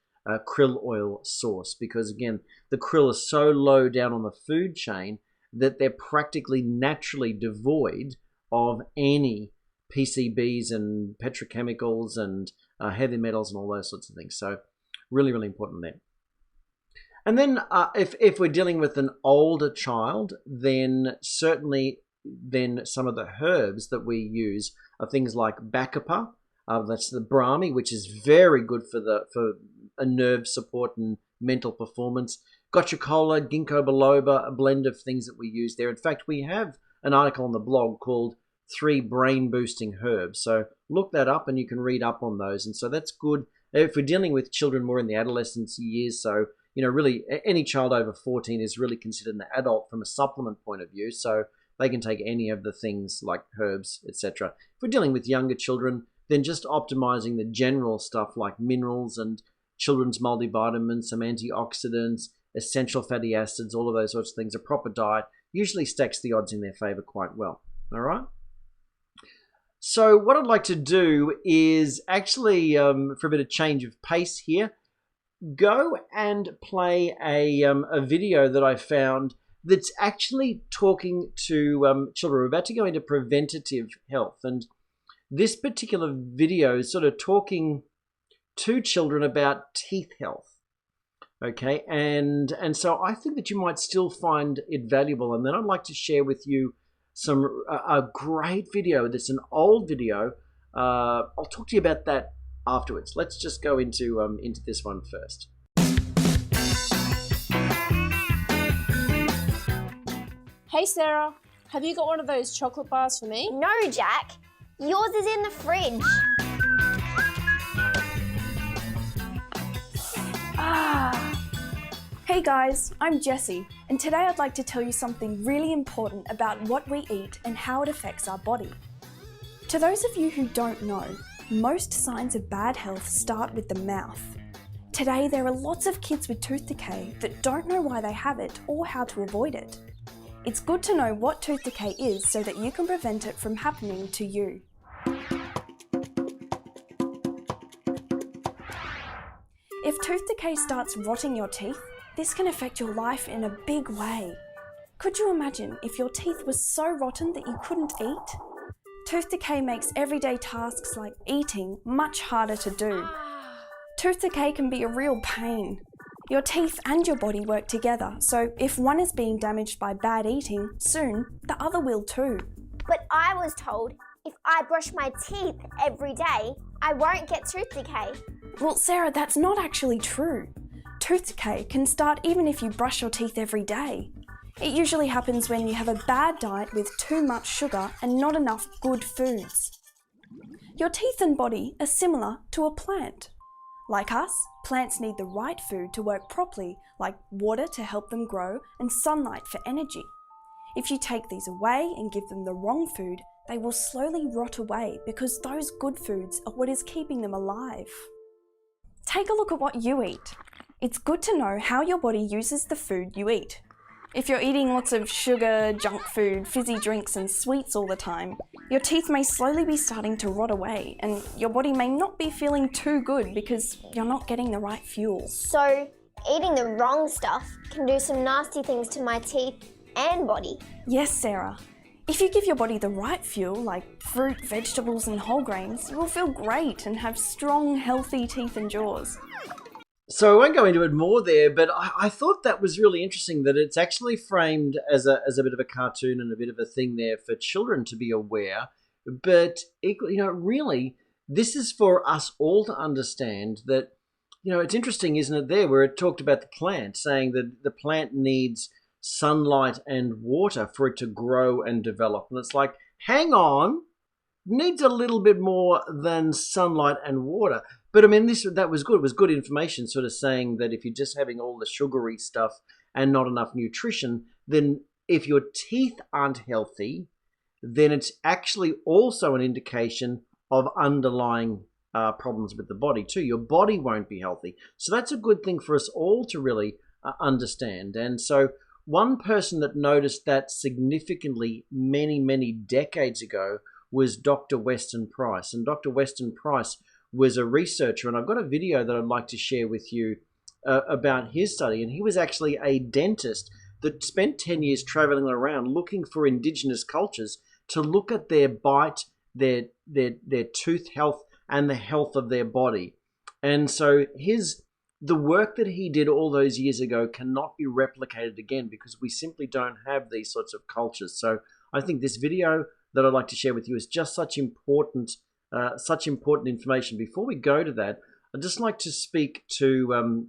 krill oil source, because again, the krill is so low down on the food chain that they're practically naturally devoid of any PCBs and petrochemicals and heavy metals and all those sorts of things. So really, really important there. And then if we're dealing with an older child, then certainly some of the herbs that we use are things like bacopa. That's the Brahmi, which is very good for a nerve support and mental performance. Gochukola, ginkgo biloba, a blend of things that we use there. In fact, we have an article on the blog called 3 Brain Boosting Herbs. So look that up and you can read up on those. And so that's good if we're dealing with children more in the adolescence years. So, really any child over 14 is really considered an adult from a supplement point of view. So they can take any of the things like herbs, etc. If we're dealing with younger children, then just optimizing the general stuff like minerals and children's multivitamins, some antioxidants, essential fatty acids, all of those sorts of things. A proper diet usually stacks the odds in their favor quite well. All right. So what I'd like to do is actually, for a bit of change of pace here, go and play a video that I found that's actually talking to children. We're about to go into preventative health, and this particular video is sort of talking to children about teeth health. Okay, and so I think that you might still find it valuable. And then I'd like to share with you a great video. That's an old video. I'll talk to you about that afterwards. Let's just go into this one first. Hey Sarah, have you got one of those chocolate bars for me? No, Jack. Yours is in the fridge. Hey guys, I'm Jessie, and today I'd like to tell you something really important about what we eat and how it affects our body. To those of you who don't know, most signs of bad health start with the mouth. Today there are lots of kids with tooth decay that don't know why they have it or how to avoid it. It's good to know what tooth decay is so that you can prevent it from happening to you. If tooth decay starts rotting your teeth, this can affect your life in a big way. Could you imagine if your teeth were so rotten that you couldn't eat? Tooth decay makes everyday tasks like eating much harder to do. Tooth decay can be a real pain. Your teeth and your body work together, so if one is being damaged by bad eating, soon the other will too. But I was told if I brush my teeth every day, I won't get tooth decay. Well, Sarah, that's not actually true. Tooth decay can start even if you brush your teeth every day. It usually happens when you have a bad diet with too much sugar and not enough good foods. Your teeth and body are similar to a plant. Like us, plants need the right food to work properly, like water to help them grow and sunlight for energy. If you take these away and give them the wrong food, they will slowly rot away because those good foods are what is keeping them alive. Take a look at what you eat. It's good to know how your body uses the food you eat. If you're eating lots of sugar, junk food, fizzy drinks and sweets all the time, your teeth may slowly be starting to rot away and your body may not be feeling too good because you're not getting the right fuel. So, eating the wrong stuff can do some nasty things to my teeth and body. Yes, Sarah. If you give your body the right fuel, like fruit, vegetables and whole grains, you will feel great and have strong, healthy teeth and jaws. So I won't go into it more there, but I thought that was really interesting that it's actually framed as a bit of a cartoon and a bit of a thing there for children to be aware. But, really, this is for us all to understand that, it's interesting, isn't it, there, where it talked about the plant, saying that the plant needs sunlight and water for it to grow and develop. And it's like, hang on, needs a little bit more than sunlight and water. But I mean, that was good. It was good information, sort of saying that if you're just having all the sugary stuff and not enough nutrition, then if your teeth aren't healthy, then it's actually also an indication of underlying problems with the body too. Your body won't be healthy. So that's a good thing for us all to really understand. And so one person that noticed that significantly many, many decades ago was Dr. Weston Price. And Dr. Weston Price was a researcher, and I've got a video that I'd like to share with you about his study. And he was actually a dentist that spent 10 years traveling around looking for indigenous cultures to look at their bite, their tooth health, and the health of their body. And so the work that he did all those years ago cannot be replicated again because we simply don't have these sorts of cultures. So I think this video that I'd like to share with you is just such important information. Before we go to that, I'd just like to speak to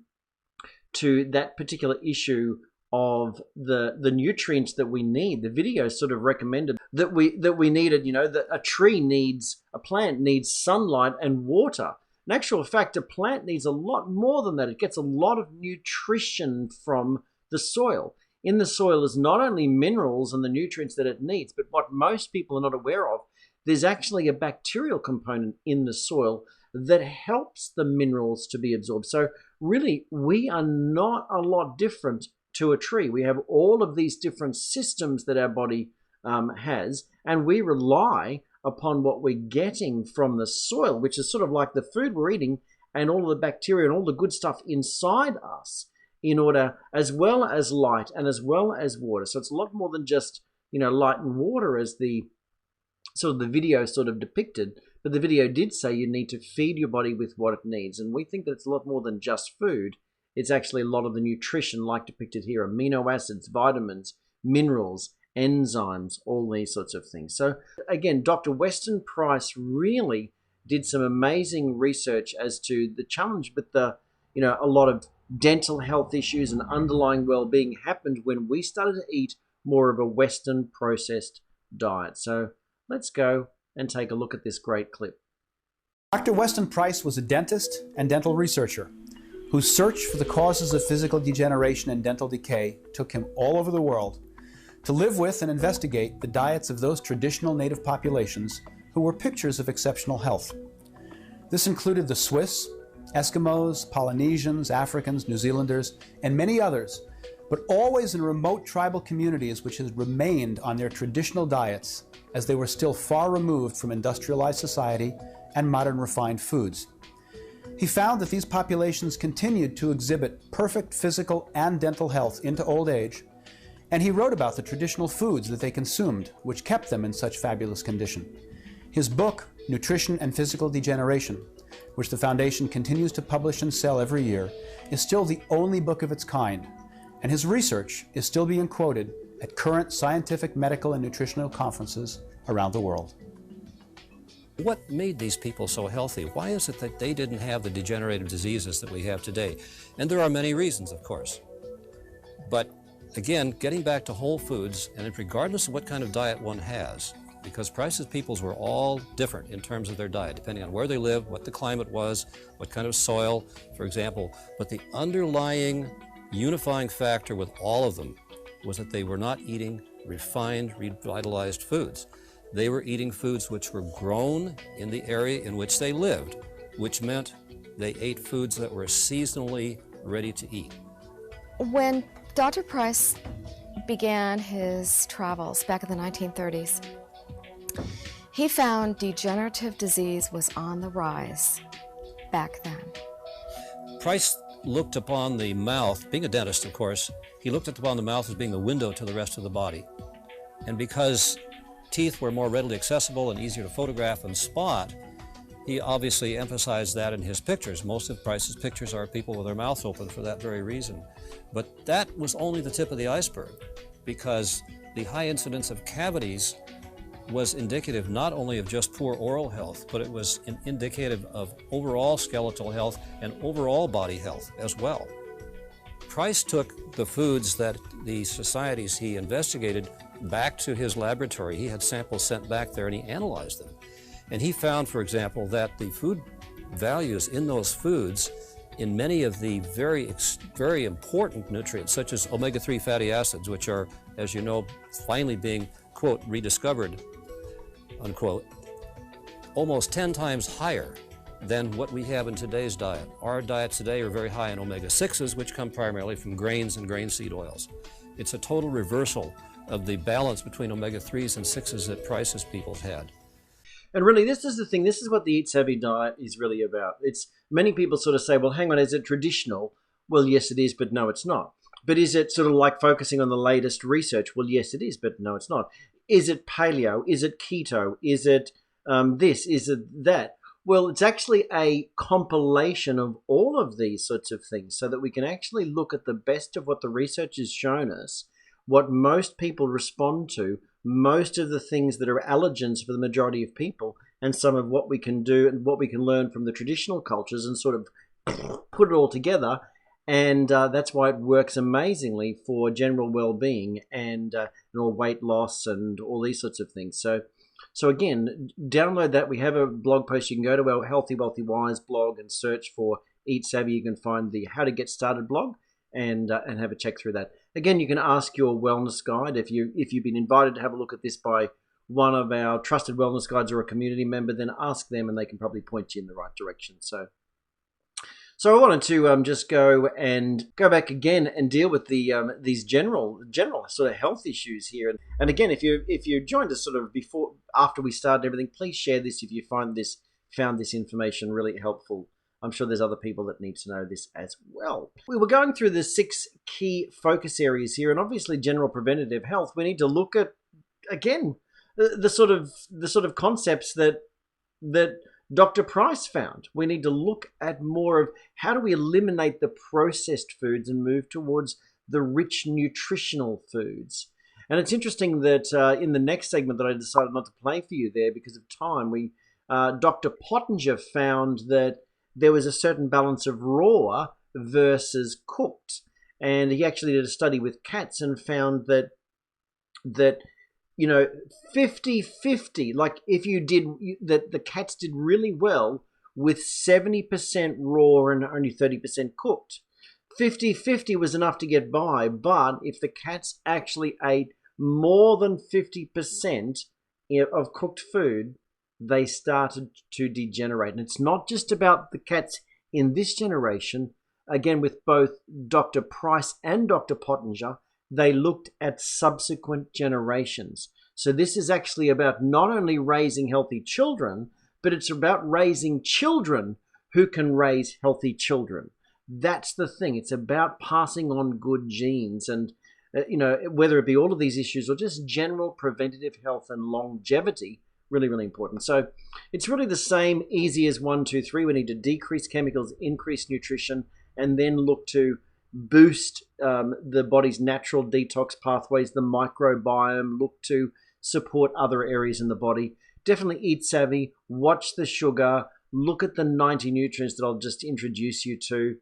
that particular issue of the nutrients that we need. The video sort of recommended that we needed, that a plant needs sunlight and water. In actual fact, a plant needs a lot more than that. It gets a lot of nutrition from the soil. In the soil is not only minerals and the nutrients that it needs, but what most people are not aware of, there's actually a bacterial component in the soil that helps the minerals to be absorbed. So really, we are not a lot different to a tree. We have all of these different systems that our body has, and we rely upon what we're getting from the soil, which is sort of like the food we're eating and all the bacteria and all the good stuff inside us, in order, as well as light and as well as water. So it's a lot more than just, light and water as the video sort of depicted, but the video did say you need to feed your body with what it needs. And we think that it's a lot more than just food. It's actually a lot of the nutrition like depicted here, amino acids, vitamins, minerals, enzymes, all these sorts of things. So again, Dr. Weston Price really did some amazing research as to the challenge with a lot of dental health issues and underlying well-being happened when we started to eat more of a Western processed diet. So let's go and take a look at this great clip. Dr. Weston Price was a dentist and dental researcher whose search for the causes of physical degeneration and dental decay took him all over the world to live with and investigate the diets of those traditional native populations who were pictures of exceptional health. This included the Swiss, Eskimos, Polynesians, Africans, New Zealanders, and many others, but always in remote tribal communities which had remained on their traditional diets as they were still far removed from industrialized society and modern refined foods. He found that these populations continued to exhibit perfect physical and dental health into old age, and he wrote about the traditional foods that they consumed, which kept them in such fabulous condition. His book, Nutrition and Physical Degeneration, which the Foundation continues to publish and sell every year, is still the only book of its kind, and his research is still being quoted at current scientific, medical, and nutritional conferences around the world. What made these people so healthy? Why is it that they didn't have the degenerative diseases that we have today? And there are many reasons, of course. But again, getting back to whole foods, and regardless of what kind of diet one has, because Price's peoples were all different in terms of their diet, depending on where they lived, what the climate was, what kind of soil, for example. But the underlying unifying factor with all of them was that they were not eating refined, revitalized foods. They were eating foods which were grown in the area in which they lived, which meant they ate foods that were seasonally ready to eat. When Dr. Price began his travels back in the 1930s, he found degenerative disease was on the rise back then. Price looked upon the mouth, being a dentist of course, he looked upon the mouth as being the window to the rest of the body. And because teeth were more readily accessible and easier to photograph and spot, he obviously emphasized that in his pictures. Most of Price's pictures are people with their mouths open for that very reason. But that was only the tip of the iceberg, because the high incidence of cavities was indicative not only of just poor oral health, but it was indicative of overall skeletal health and overall body health as well. Price took the foods that the societies he investigated back to his laboratory. He had samples sent back there and he analyzed them. And he found, for example, that the food values in those foods in many of the very important nutrients, such as omega-3 fatty acids, which are, as you know, finally being, quote, rediscovered, unquote, almost 10 times higher than what we have in today's diet. Our diets today are very high in omega-6s, which come primarily from grains and grain seed oils. It's a total reversal of the balance between omega-3s and 6s that Price's people had. And really, this is the thing. This is what the Eat Savvy diet is really about. It's many people sort of say, well, hang on, is it traditional? Well, yes, it is, but no, it's not. But is it sort of like focusing on the latest research? Well, yes, it is, but no, it's not. Is it paleo? Is it keto? Is it this? Is it that? Well, it's actually a compilation of all of these sorts of things so that we can actually look at the best of what the research has shown us, what most people respond to, most of the things that are allergens for the majority of people, and some of what we can do and what we can learn from the traditional cultures and sort of put it all together. And that's why it works amazingly for general well-being and all weight loss and all these sorts of things. So again, download that. We have a blog post. You can go to our Healthy Wealthy Wise blog and search for Eat Savvy. You can find the How to Get Started blog and have a check through that. Again, you can ask your wellness guide if you've been invited to have a look at this by one of our trusted wellness guides or a community member. Then ask them, and they can probably point you in the right direction. So I wanted to just go back again and deal with the these general sort of health issues here. And again, if you joined us sort of after we started everything, please share this if you found this information really helpful. I'm sure there's other people that need to know this as well. We were going through the 6 key focus areas here, and obviously general preventative health. We need to look at again the sort of concepts that Dr. Price found. We need to look at more of how do we eliminate the processed foods and move towards the rich nutritional foods. And it's interesting that in the next segment that I decided not to play for you there because of time, Dr. Pottinger found that there was a certain balance of raw versus cooked. And he actually did a study with cats and found that 50-50, like if you did that, the cats did really well with 70% raw and only 30% cooked. 50-50 was enough to get by, but if the cats actually ate more than 50% of cooked food, they started to degenerate. And it's not just about the cats in this generation. Again, with both Dr. Price and Dr. Pottinger, they looked at subsequent generations. So this is actually about not only raising healthy children, but it's about raising children who can raise healthy children. That's the thing. It's about passing on good genes and, whether it be all of these issues or just general preventative health and longevity, really, really important. So it's really the same easy as 1, 2, 3. We need to decrease chemicals, increase nutrition, and then look to boost the body's natural detox pathways, the microbiome, look to support other areas in the body. Definitely eat savvy, watch the sugar, look at the 90 nutrients that I'll just introduce you to.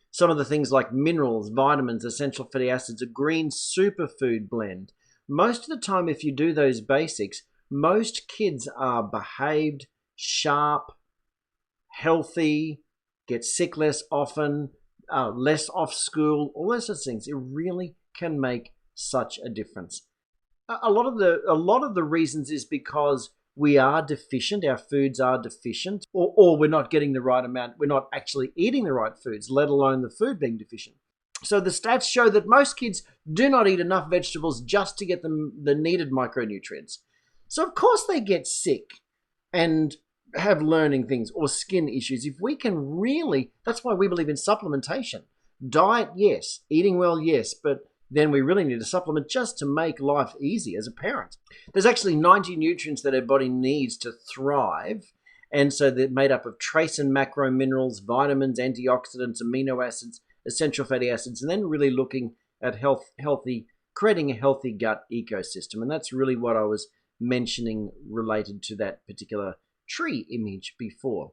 Some of the things like minerals, vitamins, essential fatty acids, a green superfood blend. Most of the time, if you do those basics, most kids are behaved, sharp, healthy, get sick less often, less off school, all those sorts of things. It really can make such a difference. A lot of the reasons is because we are deficient, our foods are deficient, or we're not getting the right amount, we're not actually eating the right foods, let alone the food being deficient. So the stats show that most kids do not eat enough vegetables just to get them the needed micronutrients. So of course they get sick and have learning things or skin issues. If we can really, that's why we believe in supplementation. Diet, yes. Eating well, yes. But then we really need to supplement just to make life easy as a parent. There's actually 90 nutrients that our body needs to thrive. And so they're made up of trace and macro minerals, vitamins, antioxidants, amino acids, essential fatty acids, and then really looking at creating a healthy gut ecosystem. And that's really what I was mentioning related to that particular tree image before.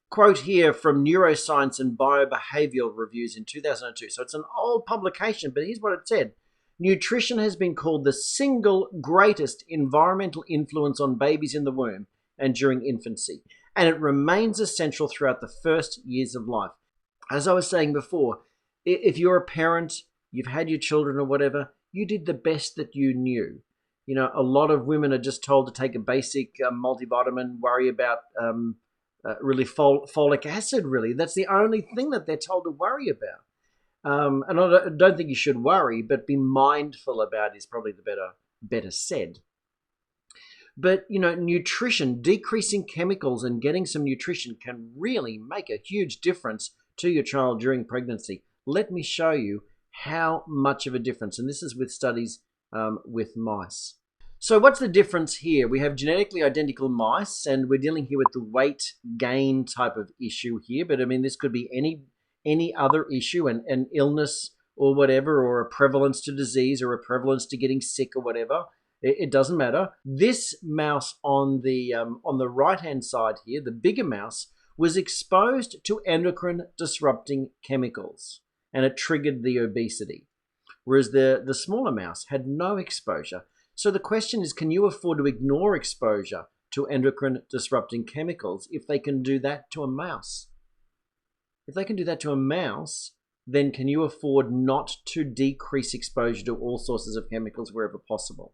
Quote here from Neuroscience and Biobehavioral Reviews in 2002. So it's an old publication, but here's what it said. Nutrition has been called the single greatest environmental influence on babies in the womb and during infancy, and it remains essential throughout the first years of life. As I was saying before, if you're a parent, you've had your children or whatever, you did the best that you knew. You know, a lot of women are just told to take a basic multivitamin, worry about really folic acid, really. That's the only thing that they're told to worry about. And I don't think you should worry, but be mindful about is probably the better said. But, you know, nutrition, decreasing chemicals and getting some nutrition can really make a huge difference to your child during pregnancy. Let me show you how much of a difference. And this is with studies with mice. So what's the difference here? We have genetically identical mice, and we're dealing here with the weight gain type of issue here. But I mean, this could be any other issue, an illness or whatever, or a prevalence to disease or a prevalence to getting sick or whatever. It doesn't matter. This mouse on the right-hand side here, the bigger mouse, was exposed to endocrine disrupting chemicals, and it triggered the obesity. Whereas the smaller mouse had no exposure. So the question is, can you afford to ignore exposure to endocrine disrupting chemicals if they can do that to a mouse? If they can do that to a mouse, then can you afford not to decrease exposure to all sources of chemicals wherever possible?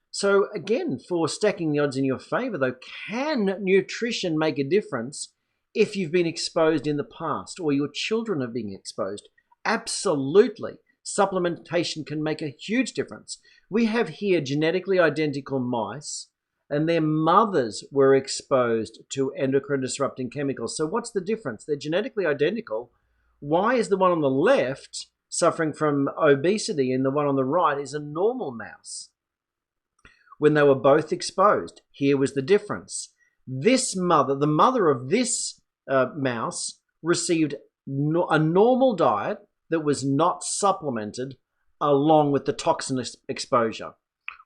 So again, for stacking the odds in your favor though, can nutrition make a difference if you've been exposed in the past or your children have been exposed? Absolutely. Supplementation can make a huge difference. We have here genetically identical mice, and their mothers were exposed to endocrine disrupting chemicals. So what's the difference? They're genetically identical. Why is the one on the left suffering from obesity and the one on the right is a normal mouse? When they were both exposed, here was the difference. This mother, the mother of this mouse, received a normal diet that was not supplemented along with the toxin exposure.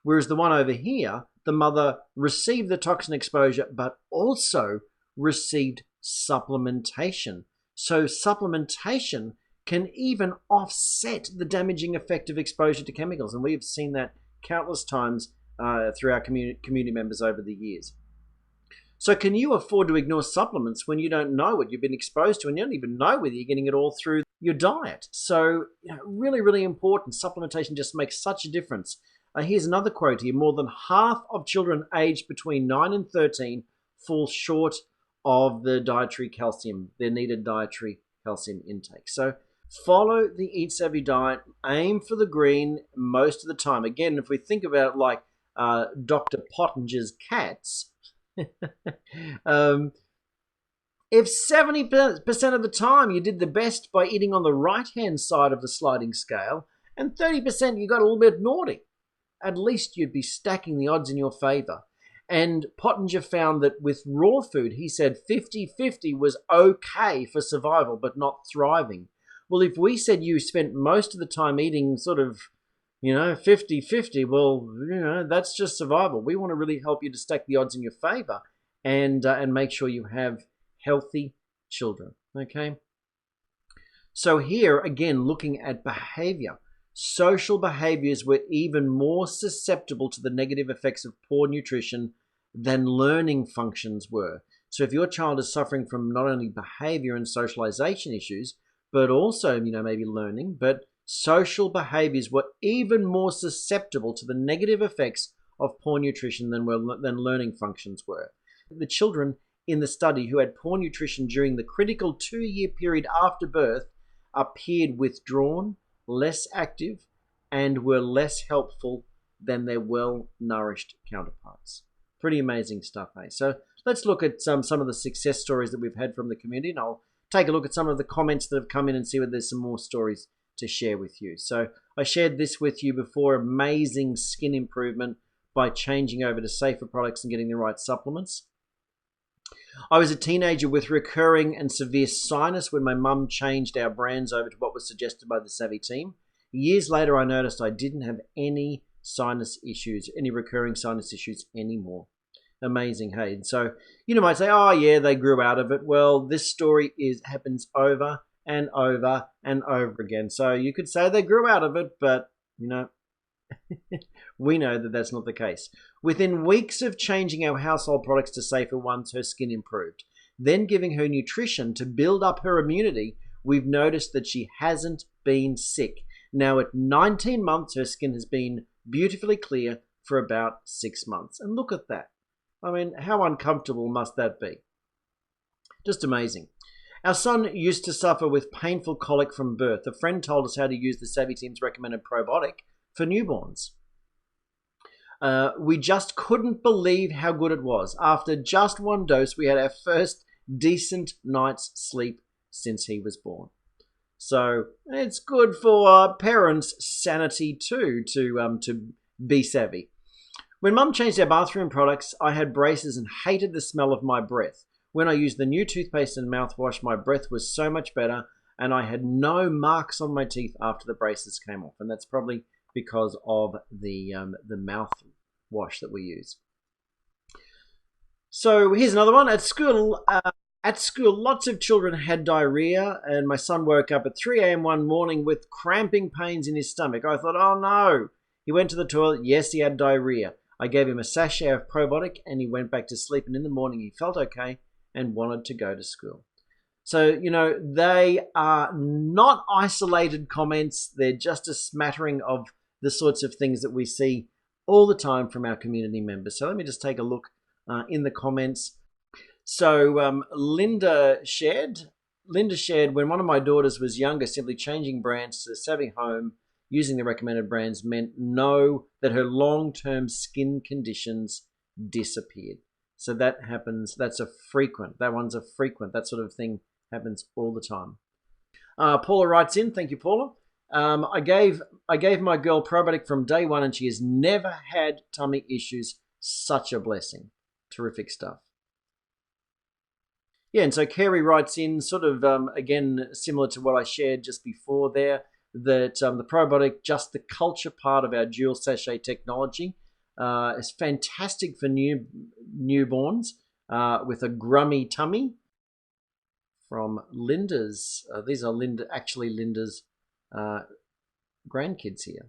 Whereas the one over here, the mother received the toxin exposure but also received supplementation. So supplementation can even offset the damaging effect of exposure to chemicals. And we have seen that countless times through our community members over the years. So can you afford to ignore supplements when you don't know what you've been exposed to and you don't even know whether you're getting it all through your diet? So, you know, really, really important. Supplementation just makes such a difference. Here's another quote here. More than half of children aged between 9 and 13 fall short of the dietary calcium, their needed dietary calcium intake. So follow the Eat Savvy diet. Aim for the green most of the time. Again, if we think about it like Dr. Pottinger's cats, if 70% of the time you did the best by eating on the right-hand side of the sliding scale and 30% you got a little bit naughty, at least you'd be stacking the odds in your favor. And Pottinger found that with raw food, he said 50-50 was okay for survival but not thriving. Well, if we said you spent most of the time eating sort of, 50-50, well, that's just survival. We want to really help you to stack the odds in your favor and make sure you have healthy children, okay? So here, again, looking at behavior. Social behaviors were even more susceptible to the negative effects of poor nutrition than learning functions were. So if your child is suffering from not only behavior and socialization issues, but also, maybe learning, but social behaviors were even more susceptible to the negative effects of poor nutrition than learning functions were. The children in the study who had poor nutrition during the critical 2-year period after birth appeared withdrawn, less active, and were less helpful than their well-nourished counterparts. Pretty amazing stuff, eh? So let's look at some of the success stories that we've had from the community, and I'll take a look at some of the comments that have come in and see whether there's some more stories to share with you. So I shared this with you before, amazing skin improvement by changing over to safer products and getting the right supplements. I was a teenager with recurring and severe sinus when my mum changed our brands over to what was suggested by the Savvy team. Years later, I noticed I didn't have any sinus issues, any recurring sinus issues anymore. Amazing, hey? And so you might say, oh yeah, they grew out of it. Well, this story happens over and over and over again. So you could say they grew out of it, but We know that that's not the case. Within weeks of changing our household products to safer ones, her skin improved. Then giving her nutrition to build up her immunity, we've noticed that she hasn't been sick. Now at 19 months, her skin has been beautifully clear for about 6 months. And look at that. I mean, how uncomfortable must that be? Just amazing. Our son used to suffer with painful colic from birth. A friend told us how to use the Savvy Team's recommended probiotic for newborns. We just couldn't believe how good it was. After just one dose, we had our first decent night's sleep since he was born. So it's good for parents' sanity too to be savvy. When Mum changed our bathroom products, I had braces and hated the smell of my breath. When I used the new toothpaste and mouthwash, my breath was so much better, and I had no marks on my teeth after the braces came off. And that's probably because of the mouthwash that we use. So here's another one. At school, lots of children had diarrhea, and my son woke up at 3 a.m. one morning with cramping pains in his stomach. I thought, oh no. He went to the toilet. Yes, he had diarrhea. I gave him a sachet of probiotic, and he went back to sleep. And in the morning, he felt okay and wanted to go to school. So, they are not isolated comments. They're just a smattering of the sorts of things that we see all the time from our community members. So let me just take a look in the comments. So Linda shared, when one of my daughters was younger, simply changing brands to Savvy Home using the recommended brands meant that her long-term skin conditions disappeared. So that happens. That one's a frequent. That sort of thing happens all the time. Paula writes in. Thank you, Paula. I gave my girl probiotic from day one, and she has never had tummy issues. Such a blessing. Terrific stuff. Yeah, and so Carrie writes in, sort of again similar to what I shared just before there, that the probiotic, just the culture part of our dual sachet technology, is fantastic for newborns with a grummy tummy. From Linda's, these are Linda's grandkids here.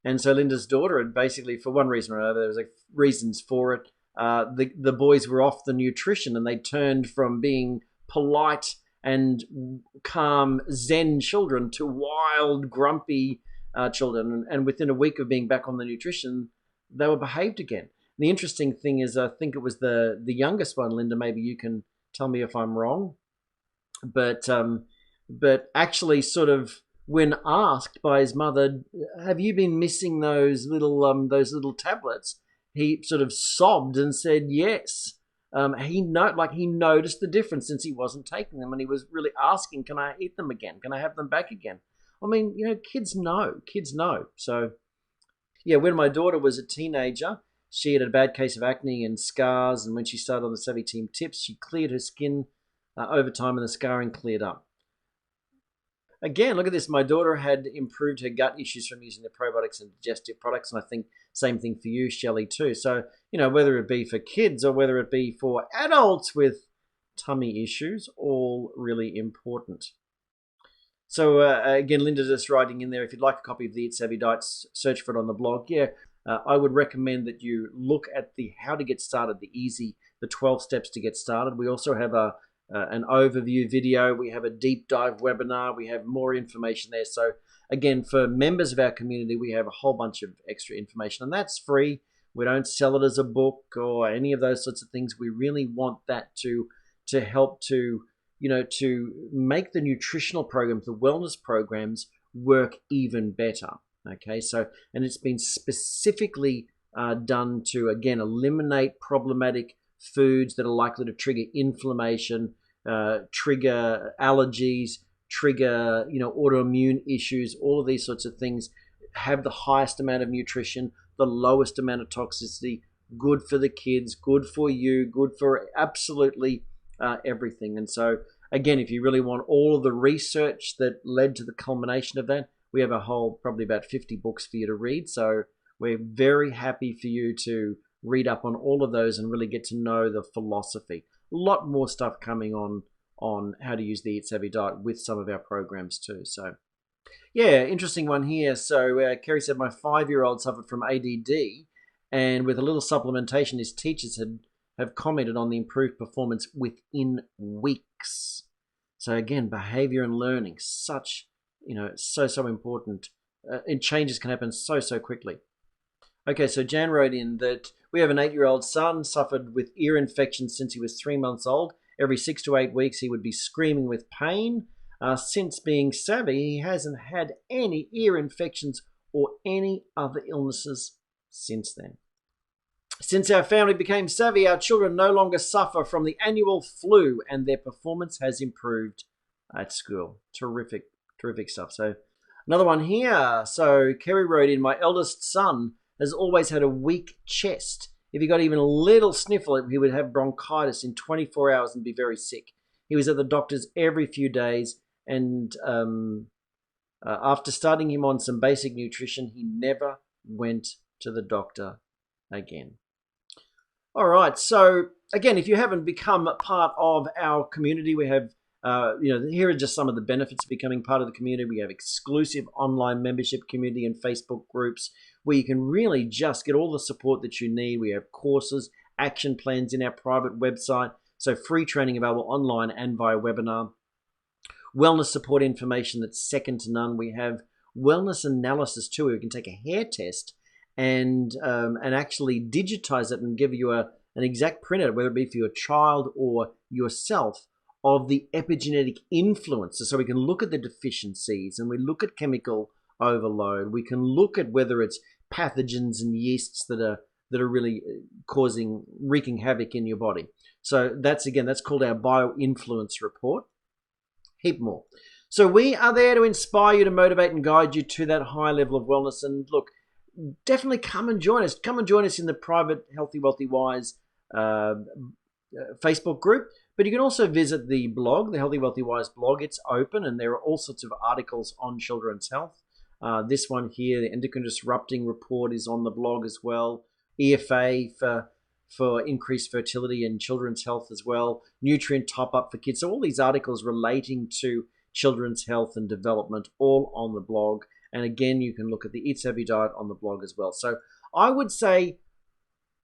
And so Linda's daughter had basically, for one reason or another, there was reasons for it. The boys were off the nutrition, and they turned from being polite and calm Zen children to wild, grumpy children. And within a week of being back on the nutrition, they were behaved again. The interesting thing is, I think it was the youngest one, Linda, maybe you can tell me if I'm wrong, but actually sort of when asked by his mother, have you been missing those little tablets? He sort of sobbed and said yes. He noticed the difference since he wasn't taking them, and he was really asking, can I eat them again? Can I have them back again? I mean, kids know. So yeah, when my daughter was a teenager, she had a bad case of acne and scars, and when she started on the Savvy Team tips, she cleared her skin over time, and the scarring cleared up. Again, look at this. My daughter had improved her gut issues from using the probiotics and digestive products, and I think same thing for you, Shelley, too. So, whether it be for kids or whether it be for adults with tummy issues, all really important. So, again, Linda just writing in there, if you'd like a copy of the Eat Savvy Diet, search for it on the blog. Yeah, I would recommend that you look at the how to get started, the 12 steps to get started. We also have an overview video. We have a deep dive webinar. We have more information there. So again, for members of our community, we have a whole bunch of extra information, and that's free. We don't sell it as a book or any of those sorts of things. We really want that to help to make the nutritional programs, the wellness programs work even better. Okay, so, and it's been specifically done to, again, eliminate problematic foods that are likely to trigger inflammation, trigger allergies, trigger autoimmune issues. All of these sorts of things have the highest amount of nutrition, the lowest amount of toxicity, good for the kids, good for you, good for absolutely everything. And so again, if you really want all of the research that led to the culmination of that, we have a whole probably about 50 books for you to read. So we're very happy for you to read up on all of those and really get to know the philosophy. A lot more stuff coming on how to use the Eat Savvy Diet with some of our programs too. So Yeah, interesting one here. So Kerry said my 5-year-old suffered from ADD, and with a little supplementation, his teachers have commented on the improved performance within weeks. So again, behavior and learning, such, so important. And changes can happen so quickly. Okay, so Jan wrote in that we have an 8-year-old son, suffered with ear infections since he was 3 months old. Every 6 to 8 weeks, he would be screaming with pain. Since being savvy, he hasn't had any ear infections or any other illnesses since then. Since our family became savvy, our children no longer suffer from the annual flu, and their performance has improved at school. Terrific stuff. So another one here. So Kerry wrote in, my eldest son has always had a weak chest. If he got even a little sniffle, he would have bronchitis in 24 hours and be very sick. He was at the doctor's every few days, and after starting him on some basic nutrition, he never went to the doctor again. All right, so again, if you haven't become part of our community, we have, here are just some of the benefits of becoming part of the community. We have exclusive online membership community and Facebook groups where you can really just get all the support that you need. We have courses, action plans in our private website, so free training available online and via webinar. Wellness support information that's second to none. We have wellness analysis too, where you can take a hair test and actually digitize it and give you an exact printout, whether it be for your child or yourself, of the epigenetic influences. So we can look at the deficiencies, and we look at chemical overload. We can look at whether it's pathogens and yeasts that are really wreaking havoc in your body. So that's called our bioinfluence report. Heap more. So we are there to inspire you, to motivate and guide you to that high level of wellness. And look, definitely come and join us. Come and join us in the private Healthy, Wealthy, Wise Facebook group. But you can also visit the blog, the Healthy, Wealthy, Wise blog. It's open, and there are all sorts of articles on children's health. This one here, the endocrine disrupting report, is on the blog as well. EFA for increased fertility and children's health as well. Nutrient top-up for kids. So all these articles relating to children's health and development, all on the blog. And again, you can look at the Eat Savvy Diet on the blog as well. So I would say,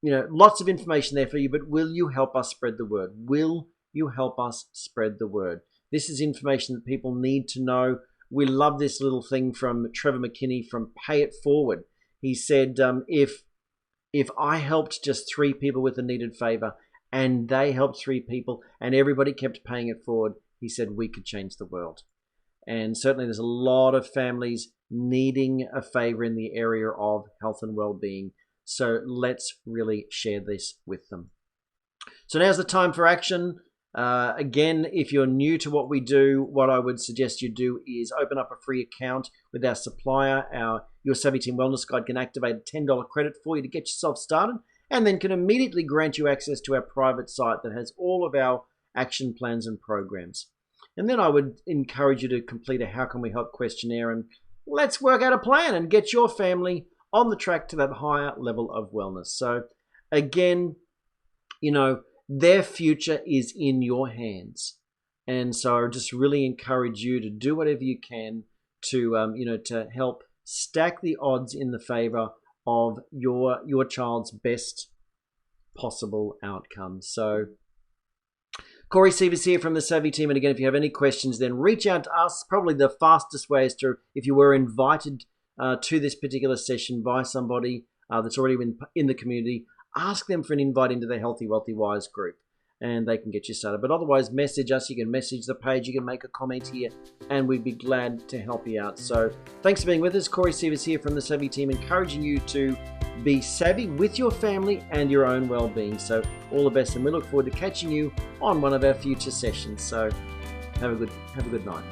lots of information there for you, but will you help us spread the word? Will you help us spread the word? This is information that people need to know. We love this little thing from Trevor McKinney from Pay It Forward. He said, if I helped just 3 people with a needed favor, and they helped 3 people, and everybody kept paying it forward, he said we could change the world. And certainly there's a lot of families needing a favor in the area of health and well-being. So let's really share this with them. So now's the time for action. Again, if you're new to what we do, what I would suggest you do is open up a free account with our supplier. Your Savvy Team Wellness Guide can activate a $10 credit for you to get yourself started, and then can immediately grant you access to our private site that has all of our action plans and programs. And then I would encourage you to complete a How Can We Help questionnaire, and let's work out a plan and get your family on the track to that higher level of wellness. So again, their future is in your hands. And so I just really encourage you to do whatever you can to help stack the odds in the favor of your child's best possible outcome. So Corey Sievers here from the Savvy Team. And again, if you have any questions, then reach out to us. Probably the fastest way is if you were invited to this particular session by somebody that's already in the community, ask them for an invite into the Healthy, Wealthy, Wise group, and they can get you started. But otherwise, message us. You can message the page. You can make a comment here, and we'd be glad to help you out. So thanks for being with us. Corey Sievers here from the Savvy Team, encouraging you to be savvy with your family and your own well-being. So all the best, and we look forward to catching you on one of our future sessions. So have a good night.